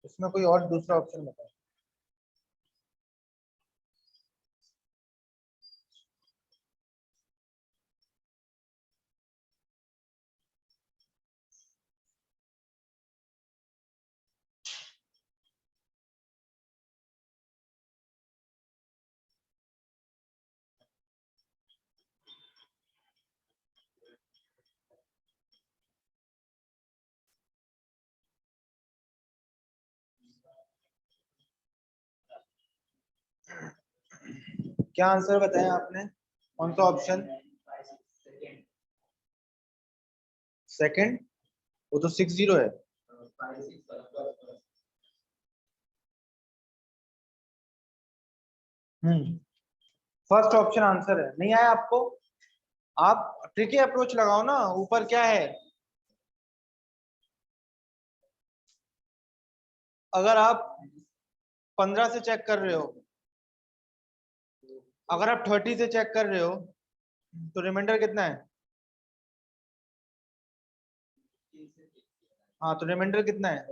S1: इसमें कोई और दूसरा ऑप्शन बताओ? क्या आंसर बताया आपने? कौन सा ऑप्शन? सेकंड, वो तो 60 है। फर्स्ट ऑप्शन आंसर है। नहीं आया आपको? आप ट्रिकी अप्रोच लगाओ ना। ऊपर क्या है? अगर आप 15 से चेक कर रहे हो, अगर आप 30 से चेक कर रहे हो, तो रिमाइंडर कितना है? हाँ, तो रिमाइंडर कितना है?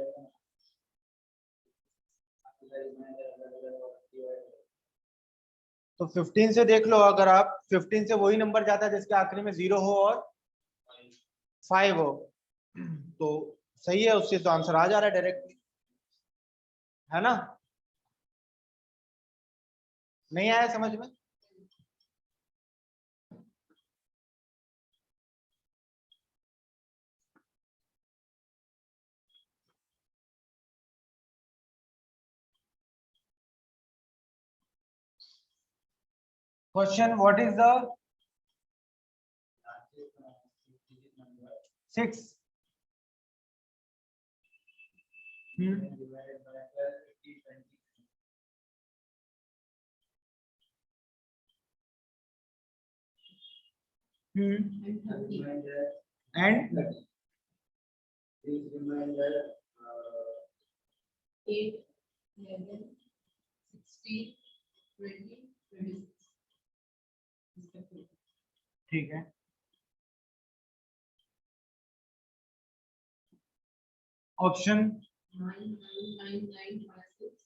S1: तो 15 से देख लो। अगर आप 15 से वही नंबर जाता है जिसके आखिरी में 0 हो और 5 हो, तो सही है। उससे तो आंसर आ जा रहा है डायरेक्टली, है ना? नहीं आया समझ में? Question what is the
S4: largest 6 digit number
S1: 6
S4: divided by 12, 50, 20.
S2: And 30.
S4: Reminder,
S1: and
S4: please reminder,
S2: 8, 11, 16, 20, 26.
S1: ठीक है ऑप्शन
S2: 999956.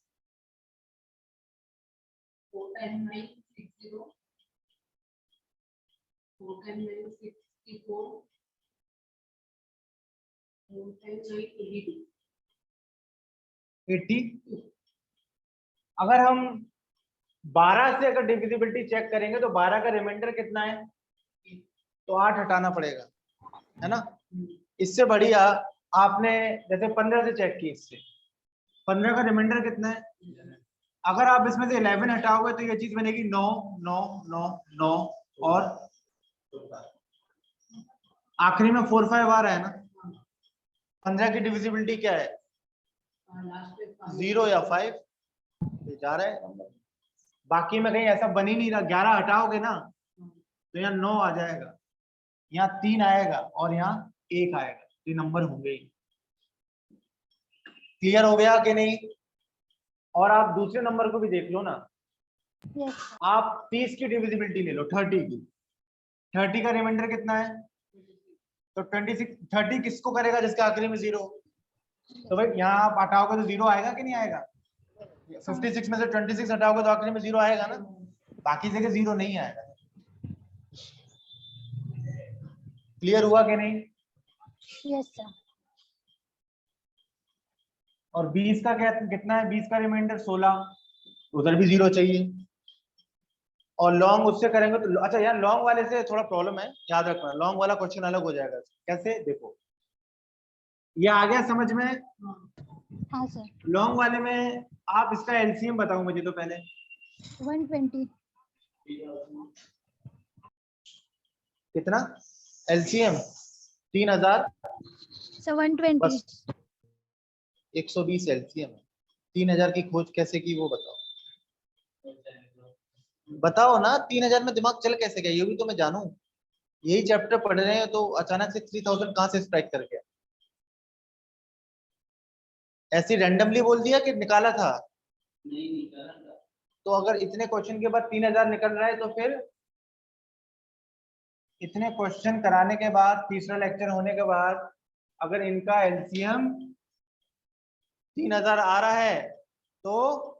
S2: 4 times 9, 60. 4 times 9, 64. 4 times 9, 82.
S1: 80 अगर हम 12 से अगर डिविजिबिलिटी चेक करेंगे तो 12 का रिमाइंडर कितना है तो 8 हटाना पड़ेगा है ना। इससे बढ़िया आपने जैसे 15 से चेक की, इससे 15 का रिमाइंडर कितना है, अगर आप इसमें से 11 हटाओगे तो ये चीज बनेगी 9 9 9 9 और आखिरी में 4 5 आ रहा है ना। 15 की डिविजिबिलिटी क्या है
S2: लास्ट में
S1: 0 या 5 जा रहा है नंबर। बाकी में कहीं ऐसा बन ही नहीं रहा, 11 हटाओगे ना तो यहाँ 9 आ जाएगा, यहाँ 3 आएगा और यहाँ 1 आएगा, ये नंबर होंगे ही। क्लियर हो गया कि नहीं। और आप दूसरे नंबर को भी देख लो ना,
S5: Yes.
S1: आप 30 की डिविजिबिलिटी ले लो 30 की, 30 का रिमाइंडर कितना है तो 26 30 किसको करेगा जिसके आखिरी में 0, तो भाई यहाँ आप हटाओगे तो 0 आएगा कि नहीं आएगा। 56 में से 26 हटाओगे तो आखिरी में 0 आएगा ना, बाकी जगह 0 नहीं आएगा। क्लियर हुआ कि नहीं।
S5: Yes, sir.
S1: और 20 का क्या कितना है, 20 का रिमाइंडर 16, उधर भी 0 चाहिए। और लॉन्ग उससे करेंगे तो अच्छा यार लॉन्ग वाले से थोड़ा प्रॉब्लम है, याद रखना लॉन्ग वाला क्वेश्चन अलग हो जाएगा। कैसे देखो, ये आ गया समझ में।
S5: हाँ सर।
S1: लॉन्ग वाले में आप इसका एलसीएम बताओ मुझे तो पहले।
S5: 120.
S1: कितना एलसीएम 3000
S5: So 120.
S1: बस 120 एलसीएम है। 3000 की खोज कैसे की वो बताओ, बताओ ना। 3000 में दिमाग चल कैसे गया ये भी तो मैं जानूं। यही चैप्टर पढ़ रहे हैं तो अचानक से 3000 कहां से स्ट्राइक कर गया। ऐसे रैंडमली बोल दिया कि निकाला था,
S4: नहीं निकाला था।
S1: तो अगर इतने क्वेश्चन के बाद 3000 निकल रहा है तो फिर इतने क्वेश्चन कराने के बाद तीसरा लेक्चर होने के बाद अगर इनका एलसीएम 3000 आ रहा है तो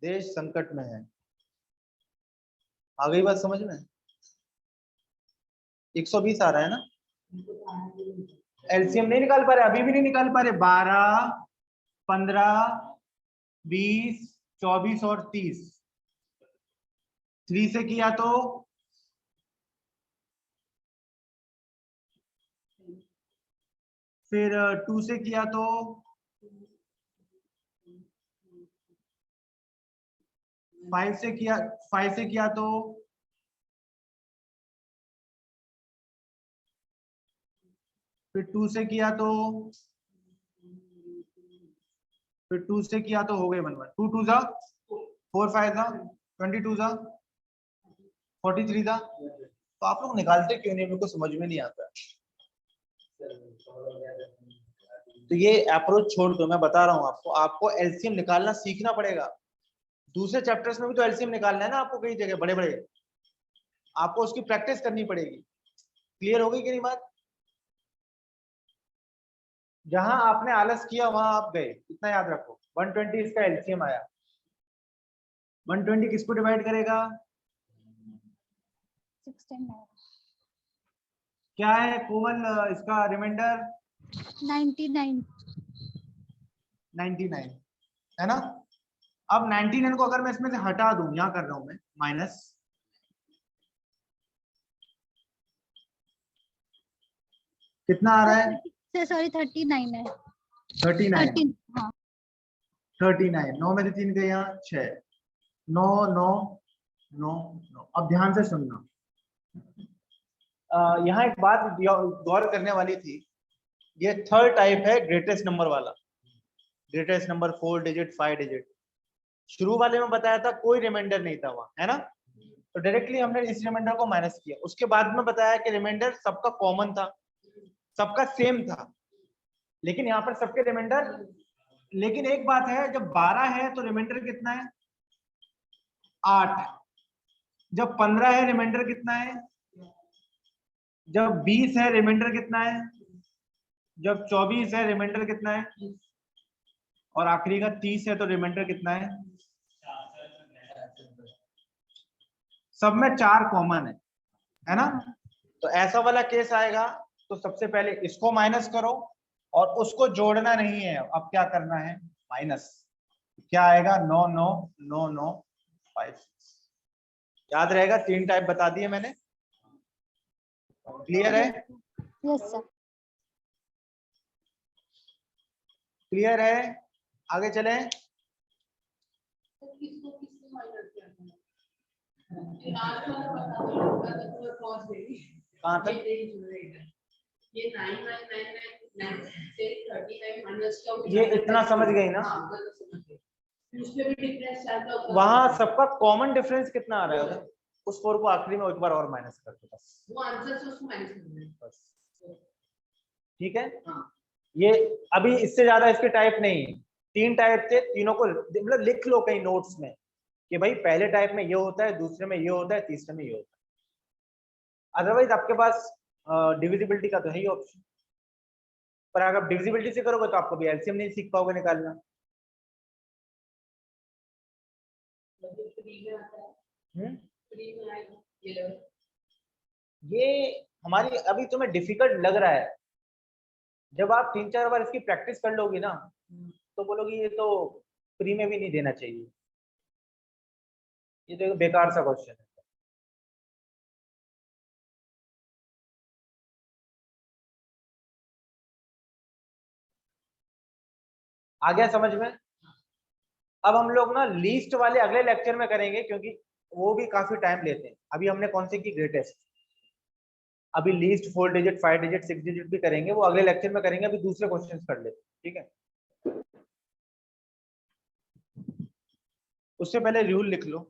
S1: देश संकट में है। आ गई बात समझ में। 120 आ रहा है ना, एलसीएम नहीं निकाल पा रहे, अभी भी नहीं निकाल पा रहे। 12 15 20 24 और 30, 3 से किया तो फिर 2 से किया तो 5 से किया तो फिर 2 से किया तो फिर 2 से किया तो हो गए 1 1 2 2 जा 4 5 जा 22 जा 43 जा। तो आप लोग निकालते क्यों नहीं, मेरे को समझ में नहीं आता। तो ये अप्रोच छोड़ दो, मैं बता रहा हूँ आपको, आपको एलसीएम निकालना सीखना पड़ेगा। दूसरे चैप्टर्स में भी तो एलसीएम निकालना है ना आपको, कई जगह बड़े बड़े, आपको उसकी प्रैक्टिस करनी पड़ेगी। क्लियर हो गई कि नहीं बात। जहां आपने आलस किया वहां आप गए, इतना याद रखो। 120 इसका एलसीएम आया, 120 किसको डिवाइड करेगा,
S5: 69.
S1: क्या है कोमल इसका रिमाइंडर
S5: 99.
S1: 99 है ना। अब 99 को अगर मैं इसमें से हटा दूं, यहां कर रहा हूं मैं माइनस, कितना आ रहा है
S5: सर सॉरी 39 है.
S1: 39
S5: 13. हाँ.
S1: 39 9 में से 3 गए यहाँ 6 नो नो नो नो। अब ध्यान से सुनना, यहाँ एक बात गौर करने वाली थी। ये थर्ड टाइप है ग्रेटेस्ट नंबर वाला, ग्रेटेस्ट नंबर 4 डिजिट 5 डिजिट। शुरू वाले में बताया था कोई रिमाइंडर नहीं था वहां, है ना, तो डायरेक्टली हमने इस रिमाइंडर को माइनस किया। उसके बाद में बताया कि रिमाइंडर सबका कॉमन था, सबका सेम था, लेकिन यहाँ पर सबके रिमाइंडर, लेकिन एक बात है, जब 12 है तो रिमाइंडर कितना है 8, जब 15 है रिमाइंडर कितना है, जब 20 है रिमाइंडर कितना है, जब 24 है रिमाइंडर कितना है, और आखिरी का 30 है तो रिमाइंडर कितना है। सब में 4 कॉमन है ना। तो ऐसा वाला केस आएगा तो सबसे पहले इसको माइनस करो और उसको जोड़ना नहीं है, अब क्या करना है माइनस। क्या आएगा 9 9 9 9 5 6। याद रहेगा, 3 टाइप बता दिए मैंने, क्लियर है,
S5: यस सर।
S1: क्लियर है, आगे चले।
S2: तो किसको किसको माइनस किया था? ये लास्ट वाला बता दो, अगर तुम्हें पहुंच गई।
S1: कहाँ तक?
S2: ये 9999 से 39 माइनस का
S1: ये इतना समझ गई ना?
S2: हाँ, मतलब समझ गई। उसमें भी डिफरेंस आता होगा।
S1: वहां सबका कॉमन डिफरेंस कितना आ रहा है उधर? उस 4 को आखिरी में एक बार और माइनस कर दो बस।
S2: वो आंसर से उसको माइनस कर देना।
S1: बस ठीक है।
S2: हाँ।
S1: ये अभी इससे ज्यादा इसके टाइप नहीं है, 3 टाइप थे, तीनों को मतलब लिख लो कहीं नोट्स में कि भाई पहले टाइप में ये होता है, दूसरे में ये होता है, तीसरे में ये होता है। अदरवाइज आपके पास डिविजिबिलिटी का तो है ही ऑप्शन, पर अगर आप डिविजिबिलिटी से करोगे तो आप कभी एलसीएम नहीं सीख पाओगे निकालना।
S2: मतलब फ्री में आता है,
S1: हम्म,
S2: फ्री में आएगा ये लेवल।
S1: ये हमारी अभी तुम्हें डिफिकल्ट लग रहा है, जब आप 3-4 बार इसकी प्रैक्टिस कर लोगी ना तो बोलोगी ये तो फ्री में भी नहीं देना चाहिए, ये तो एक बेकार सा क्वेश्चन है। आ गया समझ में? अब हम लोग ना लीस्ट वाले अगले लेक्चर में करेंगे, क्योंकि वो भी काफी टाइम लेते हैं। अभी हमने कौन से की ग्रेटेस्ट, अभी लीस्ट 4 डिजिट 5 डिजिट 6 डिजिट भी करेंगे, वो अगले लेक्चर में करेंगे। अभी दूसरे क्वेश्चंस कर लेते हैं, ठीक है। उससे पहले रूल लिख लो।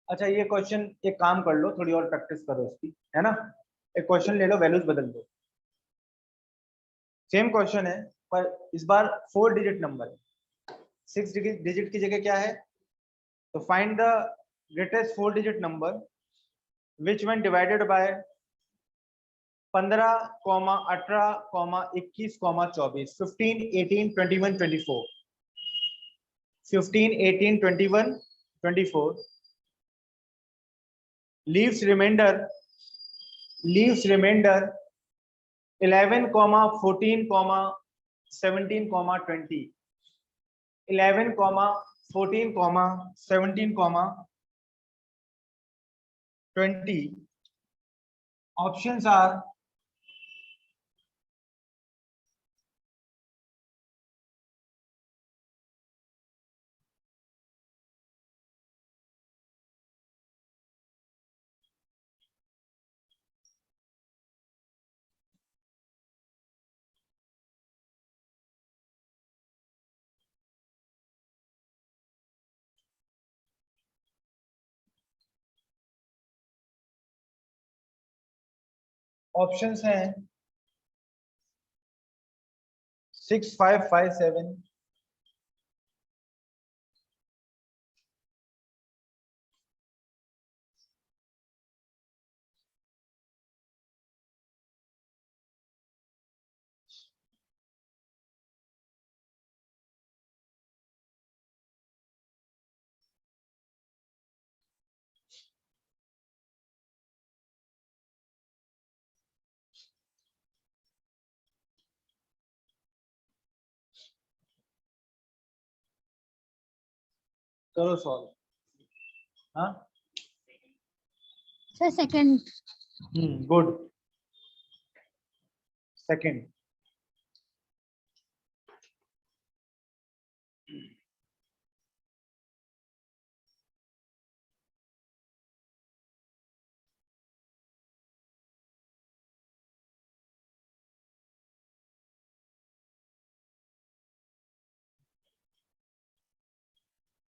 S1: अच्छा ये क्वेश्चन, एक काम कर लो, थोड़ी और प्रैक्टिस करो इसकी, है ना। एक क्वेश्चन ले लो, वैल्यूज बदल दो। सेम क्वेश्चन है पर इस बार 4 डिजिट नंबर है, 6 डिजिट की जगह क्या है। तो find the greatest 4 digit number which when divided bye 15, 18, 21, 24, 15, 18, 21, 24, 15, 18, 21, 24, leaves remainder 11, 14, 17, 20, 11, 14, 17, 20. Options are options हैं 6557, करो सॉल्व। हाँ
S5: सर सेकंड।
S1: Good, second.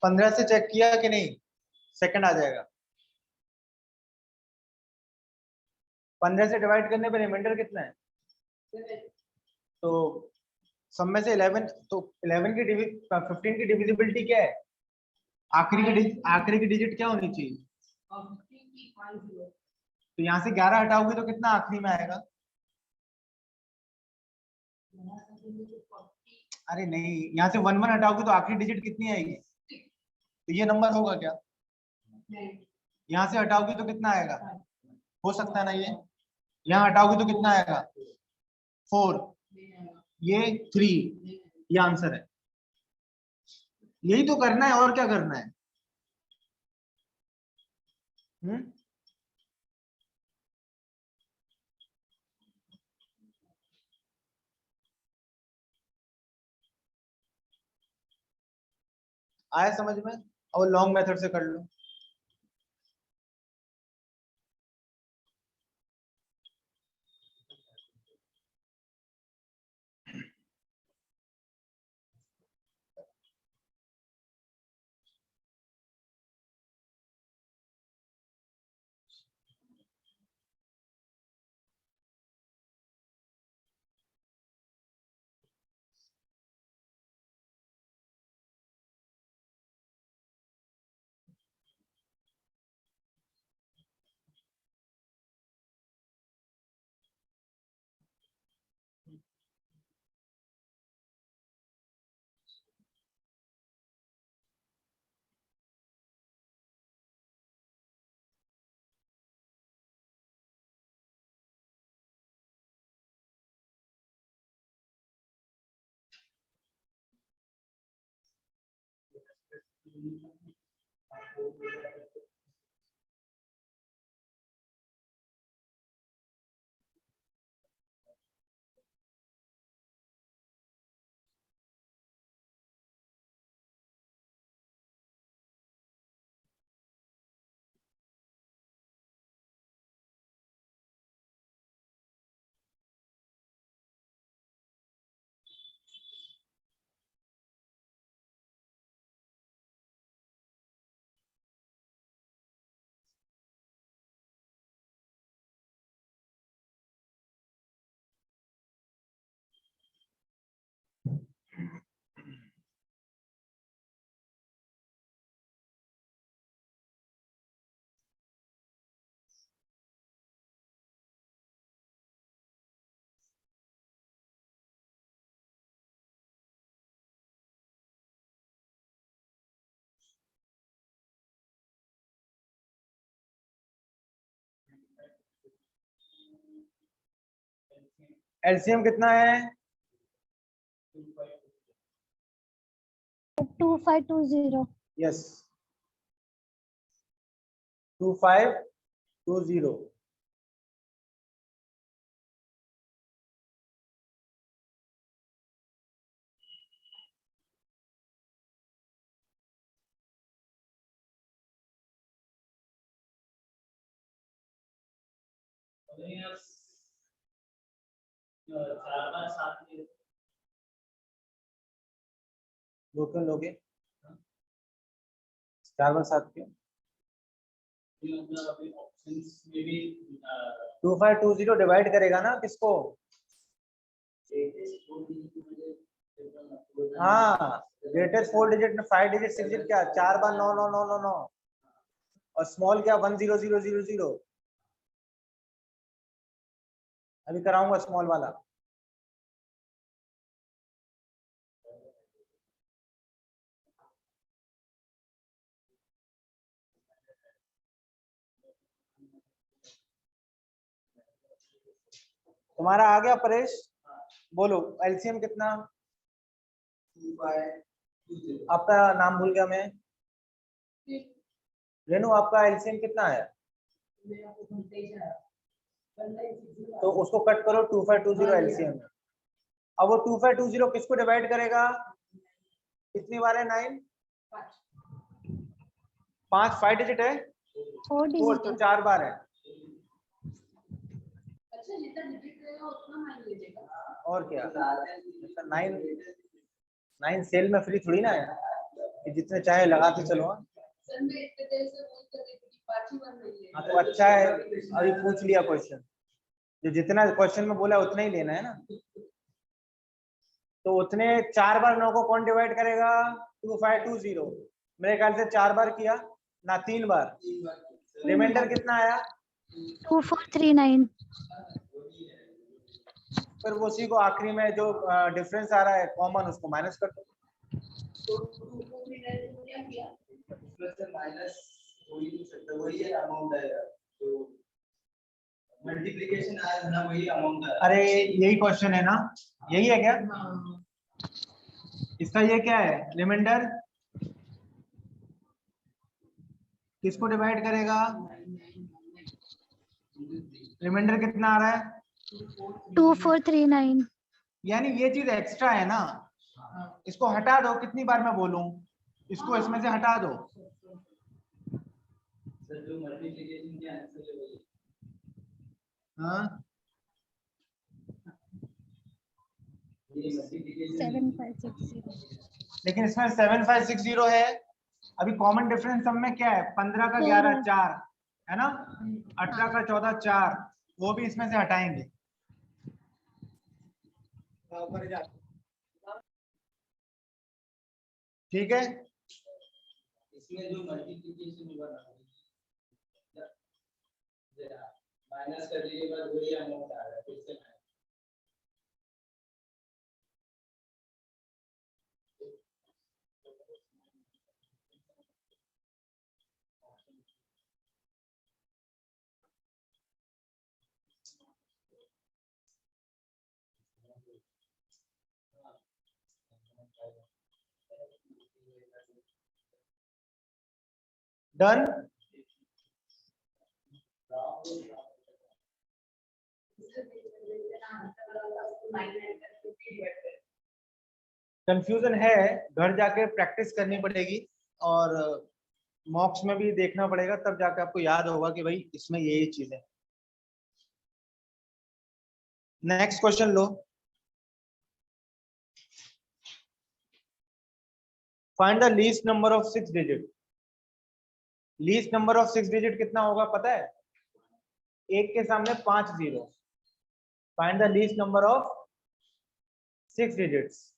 S1: पंद्रह से चेक किया कि नहीं? सेकंड आ जाएगा। 15 से डिवाइड करने पर रिमाइंडर कितना है? तो सब में से 11, तो 11 की 15 की डिविजिबिलिटी क्या है? आखिरी की डिजिट क्या होनी चाहिए? तो यहाँ से 11 हटाओगे तो कितना आखिरी में आएगा? अरे नहीं, यहाँ से 1 हटाओगे तो आखिरी डिजिट कितनी आएगी? तो ये नंबर होगा क्या? यहाँ से हटाओगे तो कितना आएगा? हो सकता है ना ये? यहाँ हटाओगे तो कितना आएगा? 4, ये 3, ये आंसर है। यही तो करना है, और क्या करना है? आया समझ में? और लॉन्ग मेथड से कर लो। एलसीएम कितना है?
S5: 2520।
S1: यस, 2520। दो क्यों लोगे? 4 बार 7 क्यों? 2520 डिवाइड करेगा ना किसको? हाँ, ग्रेटेस्ट 4 डिजिट में 5 डिजिट 6 डिजिट क्या 4 बार 9 9 9 9 9 और स्मॉल क्या 10000। अभी कराऊंगा स्मॉल वाला। तुम्हारा आ गया परेश? बोलो एलसीएम कितना? आपका नाम भूल गया मैं। रेनू आपका एलसीएम कितना है? तो उसको कट करो 2520 एलसीएम है। अब वो 2520 किसको डिवाइड करेगा? कितनी बार है 9? 5 डिजिट है
S5: 4
S1: 4
S5: डिजिट
S1: तो
S5: है।
S1: 4 बार है।
S2: अच्छा जितना डिजिट रहेगा उतना मान लीजिएगा।
S1: और क्या 9 सेल में फ्री थोड़ी ना है कि जितने चाहे लगाते चलो। हाँ?
S2: सर मैं इतने देर से वही कर रही थी 5 ही बार नहीं ले।
S1: हाँ, तो अच्छा है अभी पूछ लिया क्वेश्चन। जो जितना क्वेश्चन में बोला उतना ही लेना है ना। तो उतने 4 बार 9 को कौन डिवाइड करेगा? 2520 मेरे ख्याल से 4 बार किया ना 3 बार। रिमाइंडर कितना आया?
S5: 2439।
S1: फिर उसी को आखिरी में जो डिफरेंस आ रहा है कॉमन उसको माइनस कर दो।
S2: तो 2439 को क्या किया?
S4: प्लस से माइनस हो ही नहीं सकता, वही है अमाउंट आएगा। तो मल्टीप्लिकेशन आया ना, वही अमाउंट आया।
S1: अरे यही क्वेश्चन है ना, यही है क्या?
S2: हाँ
S1: इसका ये क्या है? रिमाइंडर किसको डिवाइड करेगा? रिमाइंडर कितना आ रहा है?
S5: 2439।
S1: यानी ये चीज एक्स्ट्रा है ना, इसको हटा दो। कितनी बार मैं बोलूं? इसको इसमें से हटा दो।
S4: सर जो मल्टीप्लिकेशन के आंसर है वही।
S1: हाँ
S4: ये मल्टीप्लिकेशन
S5: 7560।
S1: लेकिन इसमें 7560 है। अभी कॉमन डिफरेंस सब में क्या है? 15 का 11 4 है ना, 18 का 14 4, वो भी इसमें से हटाएंगे। ठीक है,
S4: इसमें जो मल्टीप्लिकेशन हुआ ना माइनस करने के बाद वही अमाउंट आ रहा है फिर से।
S1: डन। कंफ्यूजन है, घर जाके प्रैक्टिस करनी पड़ेगी और मॉक्स में भी देखना पड़ेगा, तब जाके आपको याद होगा कि भाई इसमें ये चीज है। Next question low. Find the least number of 6 digit. Least number of 6 digit कितना होगा पता है? एक के सामने 5 zero. Find the least number of 6 digits.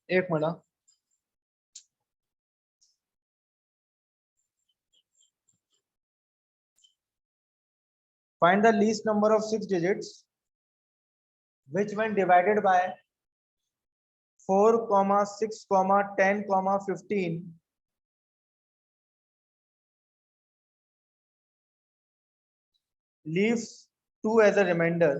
S1: एक minute. Find the least number of 6 digits which when divided by 4, 6, 10, 15 leaves 2 as a remainder.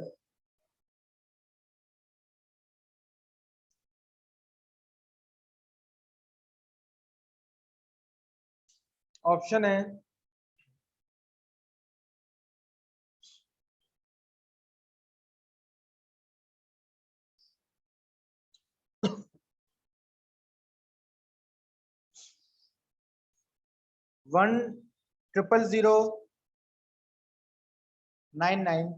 S1: Option है one 000 99,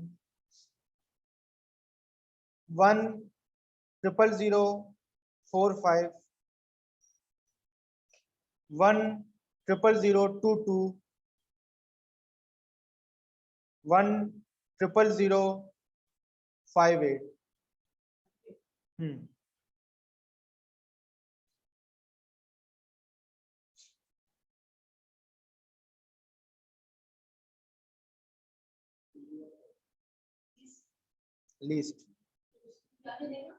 S1: 10004 5, 10002 10058. Least
S2: क्या देगा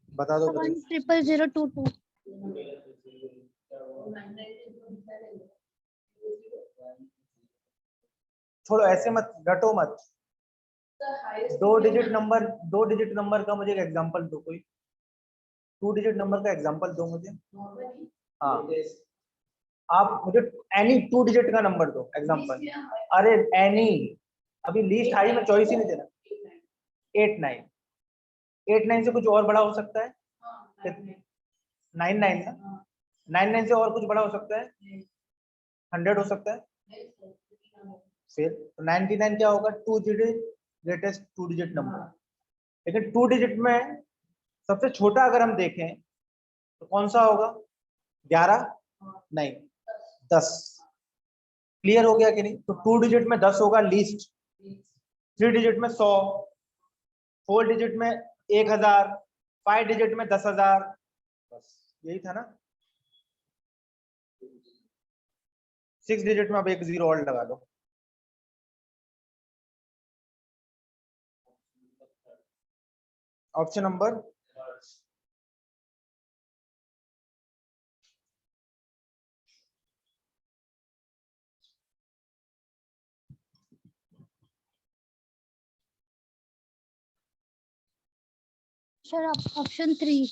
S1: बता दो
S5: 10002
S1: छोड़ो, ऐसे मत रटो मत। दो डिजिट नंबर का मुझे एक एग्जांपल दो, कोई 2 डिजिट नंबर का एग्जांपल दो मुझे। हाँ, आप मुझे एनी 2 डिजिट का नंबर दो एग्जांपल। अरे एनी, अभी लीस्ट हाई में चॉइस ही नहीं देना। 8 9 से कुछ और बड़ा हो सकता है? 9 9 ना, 9 9 से और कुछ बड़ा हो सकता है? 100 हो सकता है? फिर तो 99 क्या होगा? 2 डिजिट ग्रेटेस्ट 2 डिजिट नंबर। लेकिन 2 डिजिट में सबसे छोटा अगर हम देखें तो कौन सा होगा? 11 नहीं 10। क्लियर हो गया कि नहीं? तो 2 डिजिट में 10 होगा लीस्ट, 3 डिजिट में 100, 4 डिजिट में 1000, 5 डिजिट में 10,000। बस यही था ना। 6 डिजिट में अब एक जीरो और लगा लो। Option number
S5: sir option 3।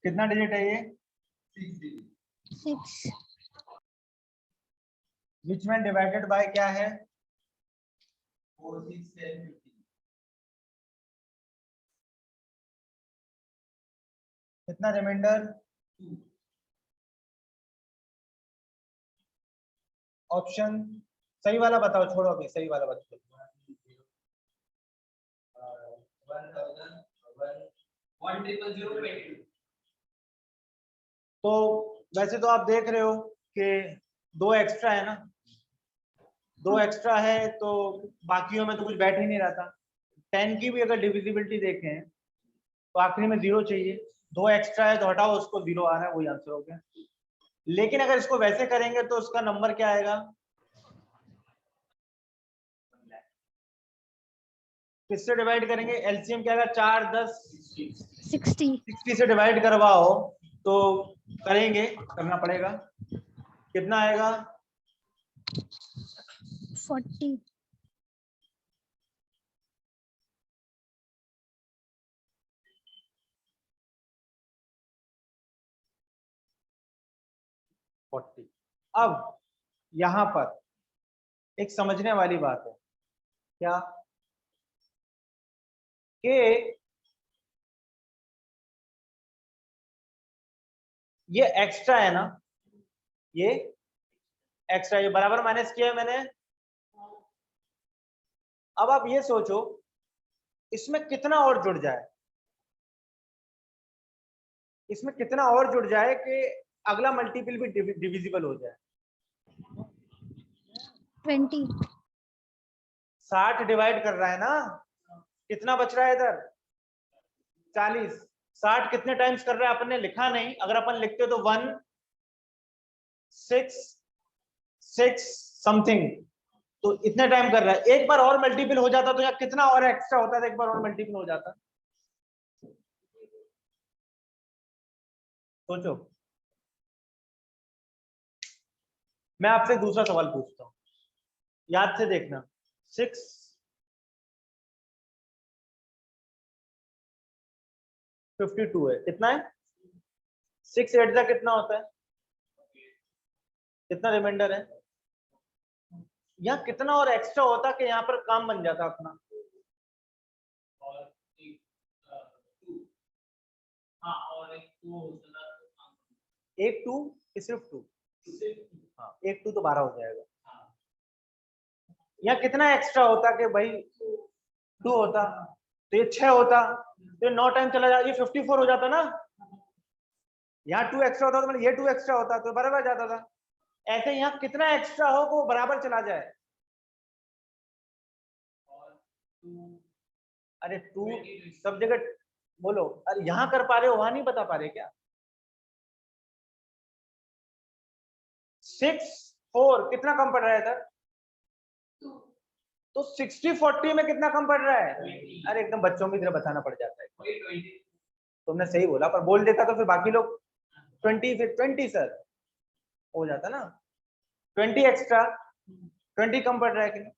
S1: कितना डिजिट है ये?
S5: 6
S1: विच में डिवाइडेड बाय क्या है?
S4: 4 6 10 15।
S1: कितना रिमाइंडर? ऑप्शन सही वाला बताओ, छोड़ो अभी सही वाला बताओ।
S4: 1,000
S1: तो वैसे तो आप देख रहे हो कि 2 एक्स्ट्रा है ना, 2 एक्स्ट्रा है तो बाकियों में तो कुछ बैठ ही नहीं रहा था। 10 की भी अगर डिविजिबिलिटी देखें तो आखिरी में 0 चाहिए, 2 एक्स्ट्रा है तो हटाओ उसको, 0 आ रहा है, वही आंसर हो गया। लेकिन अगर इसको वैसे करेंगे तो उसका नंबर क्या आएगा? किससे डिवाइड करेंगे? एलसीएम क्या आएगा? 4 10
S5: 60
S1: 60 से डिवाइड करवाओ तो करेंगे, करना पड़ेगा। कितना आएगा?
S5: 40
S1: 40। अब यहां पर एक समझने वाली बात है, क्या कि ये एक्स्ट्रा है ना, ये एक्स्ट्रा, ये बराबर माइनस किया है मैंने। अब आप ये सोचो इसमें कितना और जुड़ जाए, इसमें कितना और जुड़ जाए कि अगला मल्टीपल भी डिविजिबल हो जाए।
S5: 20
S1: 60 डिवाइड कर रहा है ना, कितना बच रहा है इधर? 40। 60 कितने टाइम्स कर रहा है अपन ने लिखा नहीं, अगर अपन लिखते तो 1 6 6 समथिंग, तो इतने टाइम कर रहा है। एक बार और मल्टीपल हो जाता तो या कितना और एक्स्ट्रा होता था, एक बार और मल्टीपल हो जाता। सोचो। मैं आपसे दूसरा सवाल पूछता हूं, याद से देखना। 6 52 है, कितना है? 6 8 का कितना होता है? कितना रिमाइंडर है? यहाँ कितना और एक्स्ट्रा होता कि यहाँ पर काम बन जाता अपना?
S4: हाँ और एक टू होता था
S1: एक 2 कि सिर्फ 2? हाँ, एक 2 तो 12 हो जाएगा। यहाँ कितना एक्स्ट्रा होता कि भाई 2 होता तो ये 6 होता, तो 9 टाइम चला जाता, ये 54 हो जाता ना। यहाँ 2 एक्स्ट्रा होता तो मतलब ये 2 एक्स्ट्रा होता तो बराबर जाता था। ऐसे यहाँ कितना एक्स्ट्रा हो कि वो बराबर चला जाए। अरे 2 सब जगह बोलो, अरे यहाँ कर पा रहे हो, वहां नहीं बता पा रहे क्या? 6 4 कितना कम पड़ रहा है सर? तो 60-40 में कितना कम पड़ रहा है? अरे एकदम बच्चों की तरह बताना पड़ जाता है। तुमने सही बोला, पर बोल देता तो फिर बाकी लोग 20 फिर 20 सर हो जाता ना, 20 एक्स्ट्रा, 20 कम पड़ रहा है कि नहीं?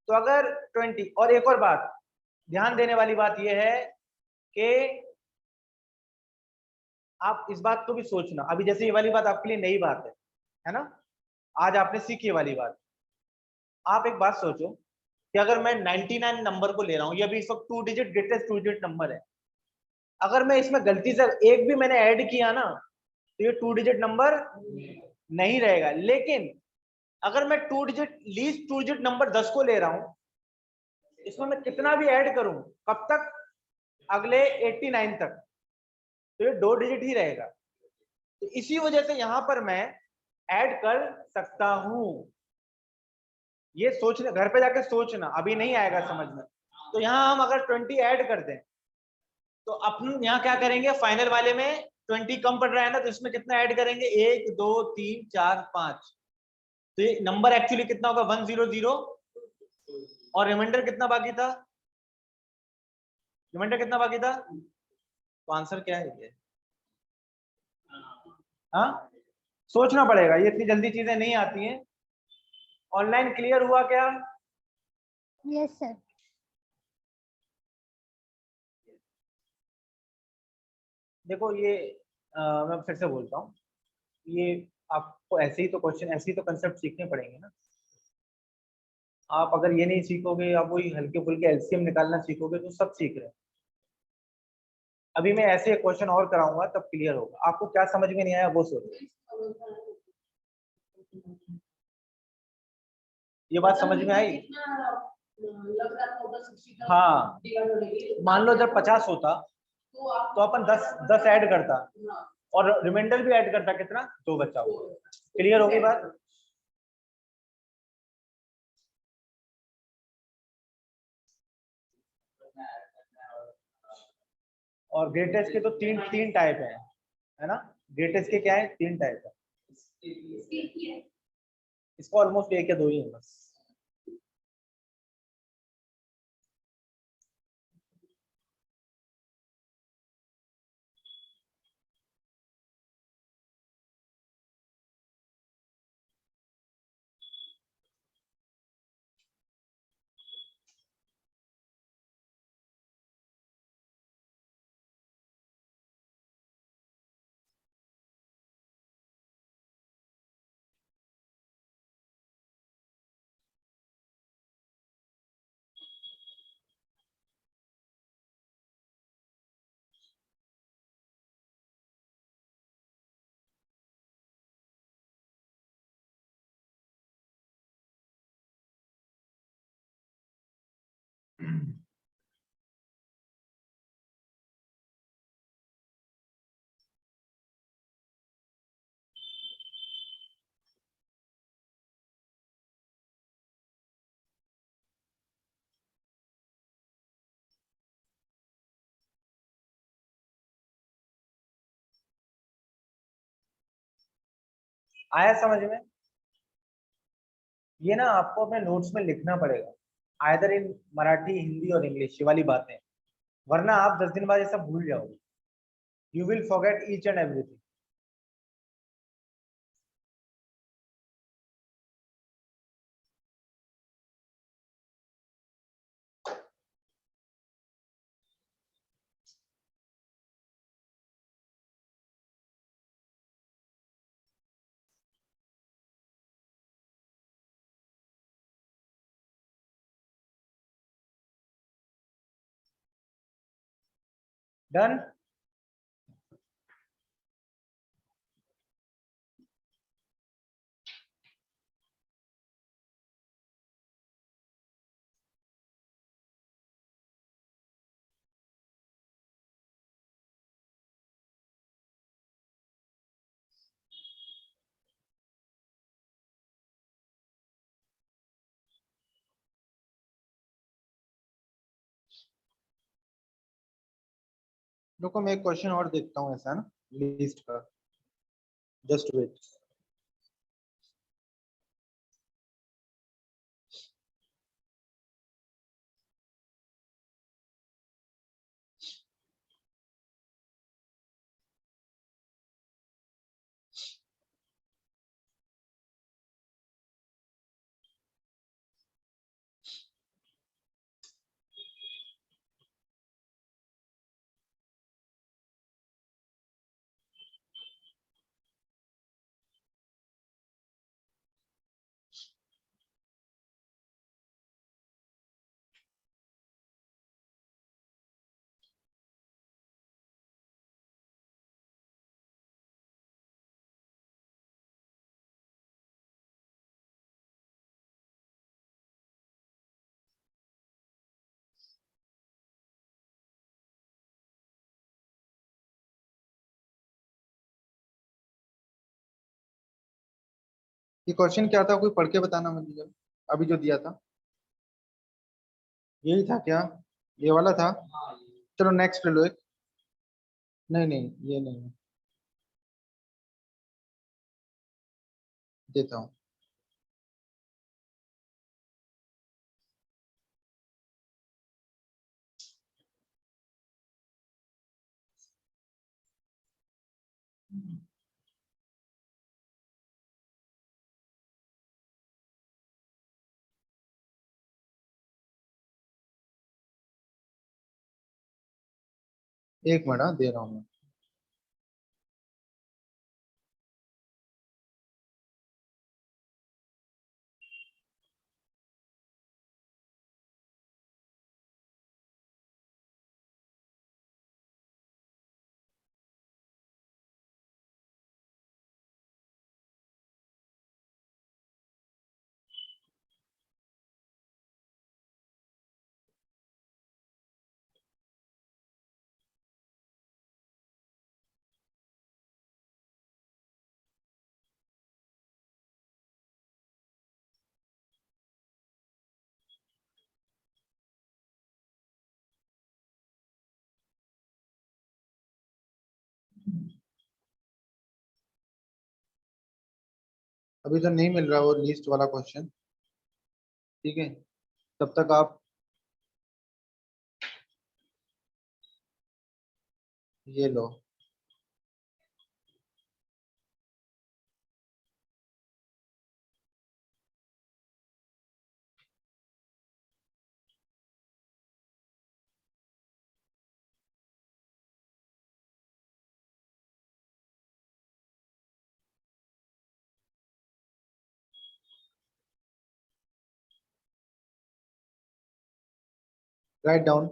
S1: तो अगर 20, और एक और बात ध्यान देने वाली बात यह है कि आप इस बात को भी सोचना, अभी जैसे ये वाली बात आपके लिए नई बात है ना, आज आपने सीखी ये वाली बात। आप एक बात सोचो कि अगर मैं 99 नंबर को ले रहा हूं, ये अभी इस वक्त 2 डिजिट ग्रेटेस्ट 2 डिजिट नंबर है, अगर मैं इसमें गलती से एक भी मैंने ऐड किया ना तो ये 2 डिजिट नंबर नहीं रहेगा। लेकिन अगर मैं 2 डिजिट लीस्ट 2 डिजिट नंबर 10 को ले रहा हूं, इसमें मैं कितना भी ऐड करूं, कब तक? अगले 89 तक, तो ये 2 डिजिट ही रहेगा। तो इसी वजह से यहां पर मैं ऐड कर सकता हूं। ये सोचना, घर पे जाके सोचना, अभी नहीं आएगा समझ में। तो यहाँ हम अगर 20 ऐड कर दें तो अपन यहाँ क्या करेंगे, फाइनल वाले में 20 कम पड़ रहा है ना, तो इसमें कितना ऐड करेंगे? 1 2 3 4 5, तो ये नंबर एक्चुअली कितना होगा? 100, और रिमाइंडर कितना बाकी था? रिमाइंडर कितना बाकी था? तो आंसर क्या है ये? हाँ, सोचना पड़ेगा, ये इतनी जल्दी चीजें नहीं आती हैं। ऑनलाइन क्लियर हुआ क्या?
S5: Yes, sir.
S1: देखो ये मैं फिर से बोलता हूँ, ये आपको ऐसे ही तो क्वेश्चन, ऐसे ही तो कंसेप्ट सीखने पड़ेंगे ना। आप अगर ये नहीं सीखोगे, आप वही हल्के फुल्के एलसीएम निकालना सीखोगे तो सब सीख रहे हैं। अभी मैं ऐसे क्वेश्चन और कराऊंगा तब क्लियर होगा। आपको क्या समझ में नहीं आया वो सोचो। ये बात समझ में आई? हाँ, मान लो जब 50 होता तो अपन 10 ऐड करता और रिमाइंडर भी ऐड करता, कितना? 2 बचा हुआ। क्लियर होगी बात? और ग्रेटेस्ट के तो तीन टाइप है ना? ग्रेटेस्ट के क्या है? 3 टाइप है। इसको ऑलमोस्ट 1 या 2 ही है बस। आया समझ में? ये ना आपको अपने नोट्स में लिखना पड़ेगा, आइदर इन मराठी, हिंदी और इंग्लिश, ये वाली बातें, वरना आप 10 दिन बाद ये सब भूल जाओगे। You will forget each and everything. Done? रुको मैं एक क्वेश्चन और देखता हूँ ऐसा ना लिस्ट का, जस्ट वेट। ये क्वेश्चन क्या था, कोई पढ़ के बताना मुझे जरा। अभी जो दिया था यही था क्या? ये वाला था?
S4: हाँ
S1: चलो नेक्स्ट ले लो एक। नहीं नहीं ये नहीं है, देता हूँ। एक मिनट, हाँ, दे रहा हूँ मैं। अभी तो नहीं मिल रहा वो लिस्ट वाला क्वेश्चन, ठीक है? तब तक आप ये लो। Write down.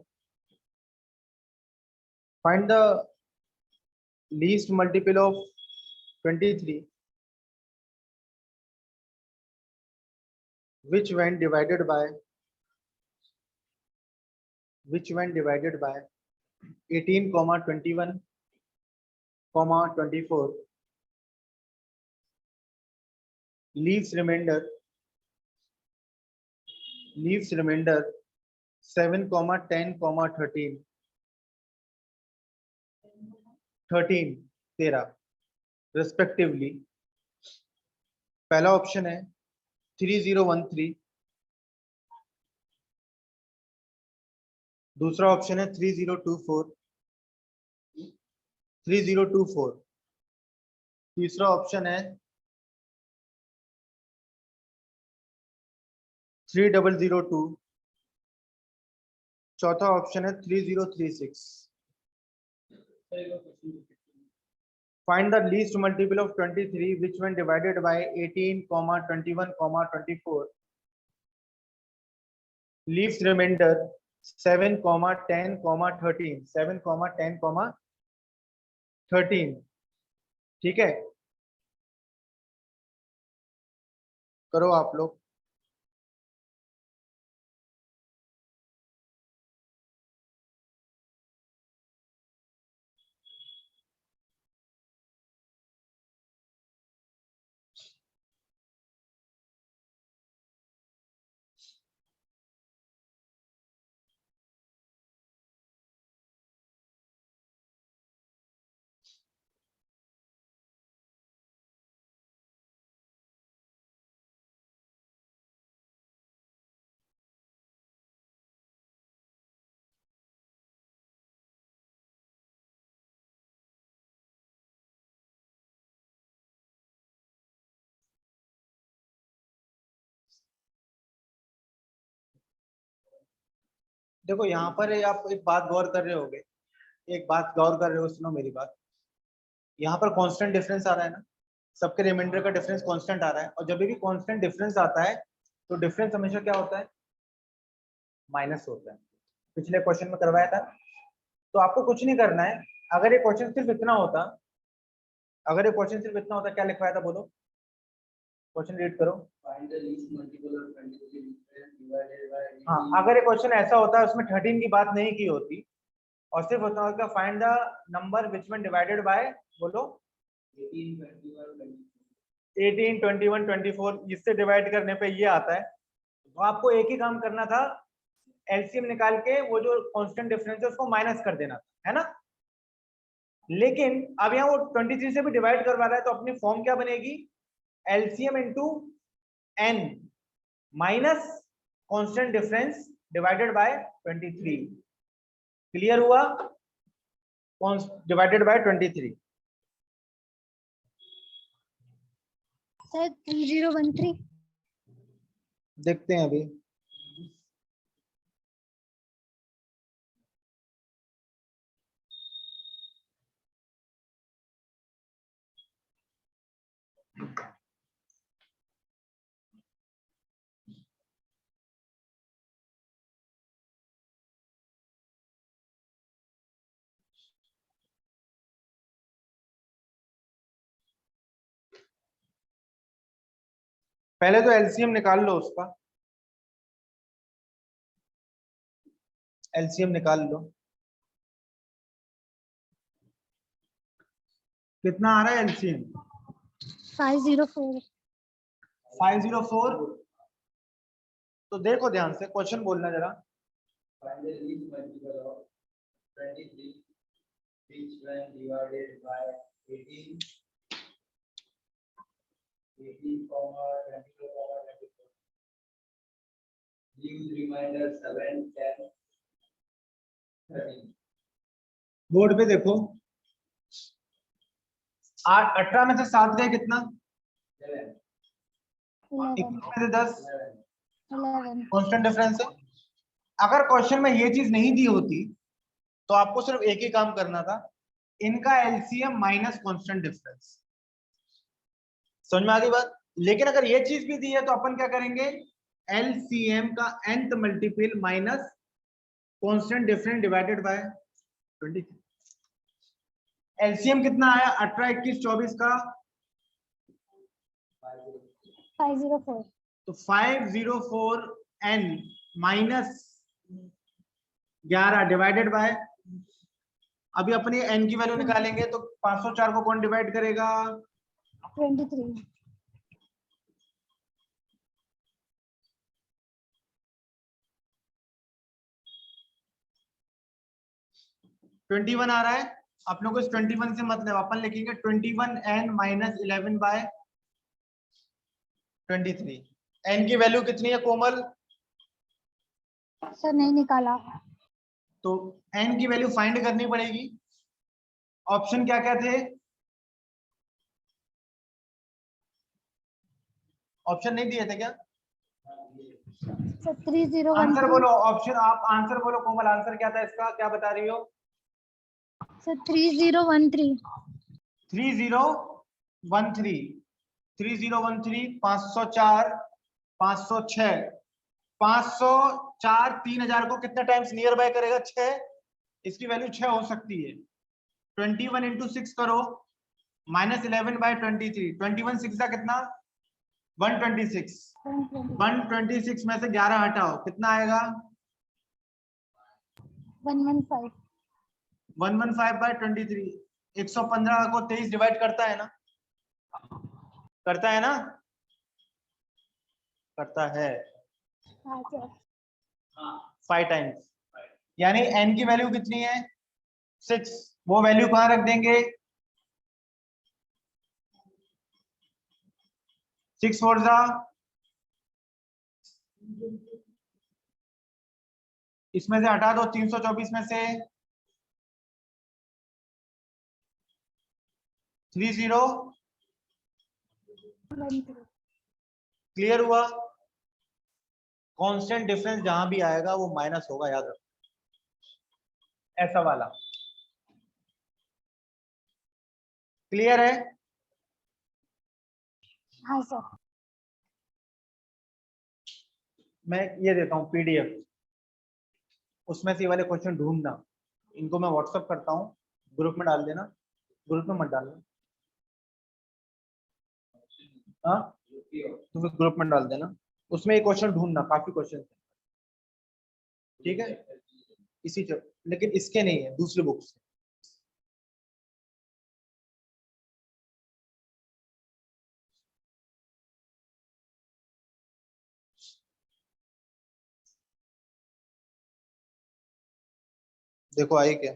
S1: Find the least multiple of 23 which when divided by 18 21 24 leaves remainder 7 10 13 13 respectively। पहला ऑप्शन है 3013, दूसरा ऑप्शन है 3024, तीसरा ऑप्शन है 3002, चौथा ऑप्शन है 3036। Find the least multiple of 23 which when divided by 18, 21, 24 leaves remainder 7, 10, 13, 7, 10, 13। ठीक है, करो आप लोग। देखो यहाँ पर आप एक बात गौर कर रहे होगे, एक बात गौर कर रहे हो, सुनो मेरी बात। यहाँ पर कांस्टेंट डिफरेंस आ रहा है ना, सबके रिमाइंडर का डिफरेंस कांस्टेंट आ रहा है, और जब भी कांस्टेंट डिफरेंस आता है तो डिफरेंस हमेशा क्या होता है, माइनस होता है। पिछले क्वेश्चन में करवाया था। तो आपको कुछ नहीं करना है, अगर ये क्वेश्चन सिर्फ इतना होता, अगर ये क्वेश्चन सिर्फ इतना होता, क्या लिखवाया था बोलो, क्वेश्चन रीड करो।
S4: Find the least multiple of 23 divided by
S1: हाँ, अगर ये क्वेश्चन ऐसा होता, उसमें 13 की बात नहीं की होती, और सिर्फ होता होगा find the number which one divided by, बोलो
S4: 18, 21, 24.
S1: 18, 21, 24, इससे डिवाइड करने पे ये आता है। तो आपको एक ही काम करना था, एलसीएम निकाल के वो जो कांस्टेंट डिफरेंस है उसको माइनस कर देना था, है ना। लेकिन अब यहाँ वो 23 से भी डिवाइड करवा रहा है, तो अपनी फॉर्म क्या बनेगी, LCM into N minus constant difference divided by 23। Clear हुआ, डिवाइडेड बाय 23।
S5: सर 3013।
S1: देखते हैं अभी। पहले तो एलसीएम निकाल लो उसका, एलसीएम निकाल लो। कितना आ रहा है एलसीएम,
S5: 504।
S1: 504। तो देखो ध्यान से, क्वेश्चन बोलना जरा।
S4: Find the least multiple of 23 which when divided by 18, 18, 24, 24. Leaves remainder 7, 10, 13.
S1: Board पे देखो, 8, 18 में से 7 गए कितना,
S4: 11,
S5: 11
S1: 21 में से 10,
S4: 11.
S5: 11।
S1: कांस्टेंट डिफरेंस है। अगर क्वेश्चन में ये चीज नहीं दी होती तो आपको सिर्फ एक ही काम करना था, इनका एलसीएम माइनस कांस्टेंट डिफरेंस। समझ में आ गई बात। लेकिन अगर ये चीज भी दी है तो अपन क्या करेंगे, एलसीएम का nth multiple minus constant difference divided by 23। LCM कितना आया, 18, 21, 24 का,
S5: 504।
S1: तो 504 n माइनस 11 डिवाइडेड बाय, अभी अपनी n की वैल्यू निकालेंगे तो 504 को कौन डिवाइड करेगा,
S5: 23।
S1: 21 आ रहा है। अपने को इस 21 से मतलब, अपन लिखेंगे 21n माइनस 11 बाय 23। n की वैल्यू कितनी है कोमल,
S5: सर नहीं निकाला।
S1: तो n की वैल्यू फाइंड करनी पड़ेगी। ऑप्शन क्या क्या थे, ऑप्शन नहीं दिए थे क्या,
S5: सर 3013।
S1: आंसर बोलो, ऑप्शन आप आंसर बोलो कोमल, आंसर क्या था इसका, क्या बता रही हो,
S5: सर 3013।
S1: 3013, 3013, 504, 506, 504 3000 को कितने टाइम्स नियर बाय करेगा, 6। इसकी वैल्यू 6 हो सकती है। 21 इंटू 6 करो, माइनस 11 बाय 23, 21 6 का कितना, 126। 126 में से 11 हटाओ, कितना आएगा,
S5: 115।
S1: 115 बाय 23। 115 को 23 डिवाइड करता है ना, करता है ना, करता है
S5: हाँ सर।
S1: 5 टाइम्स। यानी n की वैल्यू कितनी है, 6। वो वैल्यू कहां रख देंगे, 6 4 जा, इसमें से हटा दो 324 में से 30।
S5: 13।
S1: क्लियर हुआ। कांस्टेंट डिफरेंस जहां भी आएगा वो माइनस होगा, याद रखो। ऐसा वाला। क्लियर है?
S5: हाँ सर।
S1: मैं ये देता हूँ पीडीएफ, उसमें से ये वाले क्वेश्चन ढूंढना, इनको मैं व्हाट्सअप करता हूँ, ग्रुप में डाल देना, ग्रुप में मत डालना, हाँ तुम्हें ग्रुप में डाल देना, उसमें ये क्वेश्चन ढूंढना, काफी क्वेश्चन है, ठीक है? इसी लेकिन इसके नहीं है, दूसरे बुक से। देखो आई क्या?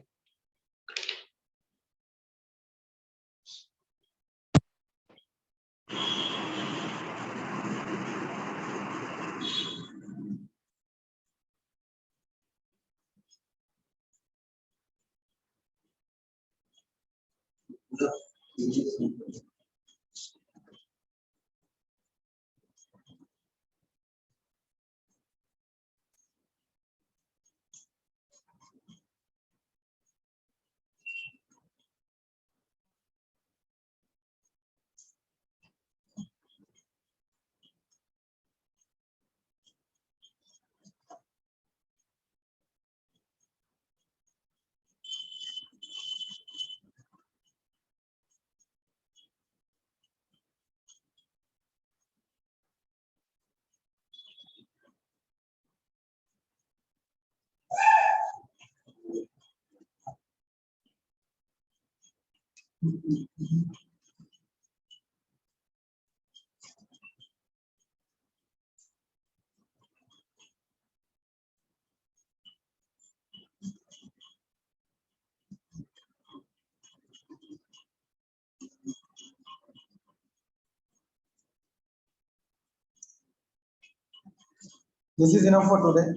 S1: This is enough for today.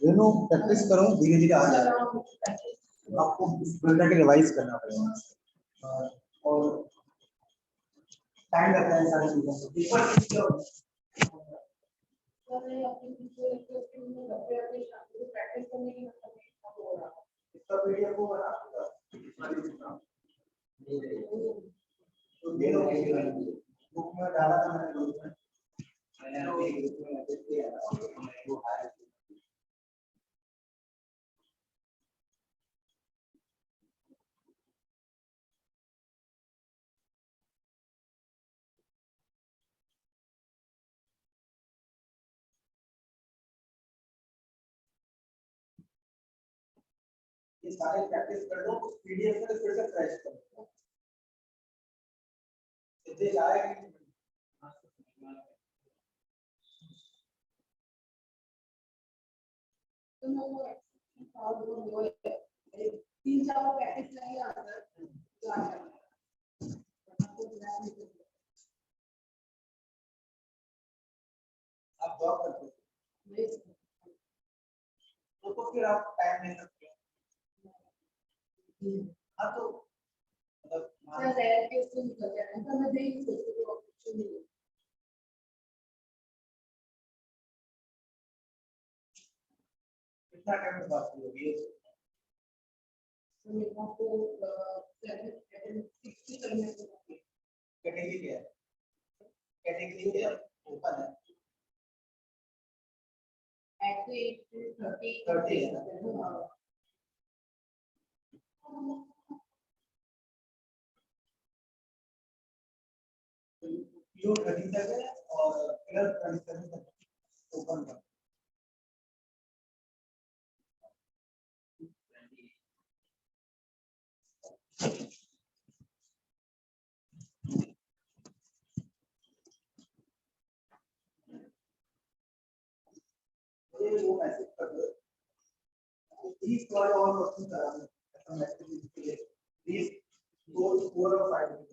S1: Practice करो, धीरे धीरे आ जाएगा। आपको बेटा के रिवाइज करना पड़ेगा और टाइम लगता है सारी चीजों को। इसका पीडीएफ को बना बुक में डाला था मैंने, ये सारे प्रैक्टिस कर लो, पीडीएफ में फिर से फ्रेश करो, इससे आएगा।
S2: तीन चार प्रैक्टिस नहीं आता
S1: आप जॉब करते हो तो फिर आप टाइम नहीं सकते। हाँ तो कितना टाइम में बात होगी? कैटेगरी क्या है? कैटेगरी क्या है? ओपन है। 30 है। प्योर 30 तक है और कलर 27 तक ओपन का। वो मैसेज कर दो, प्लीज कॉल और क्वेश्चन कराना, ऐसा मैसेज के लिए प्लीज 4 और 5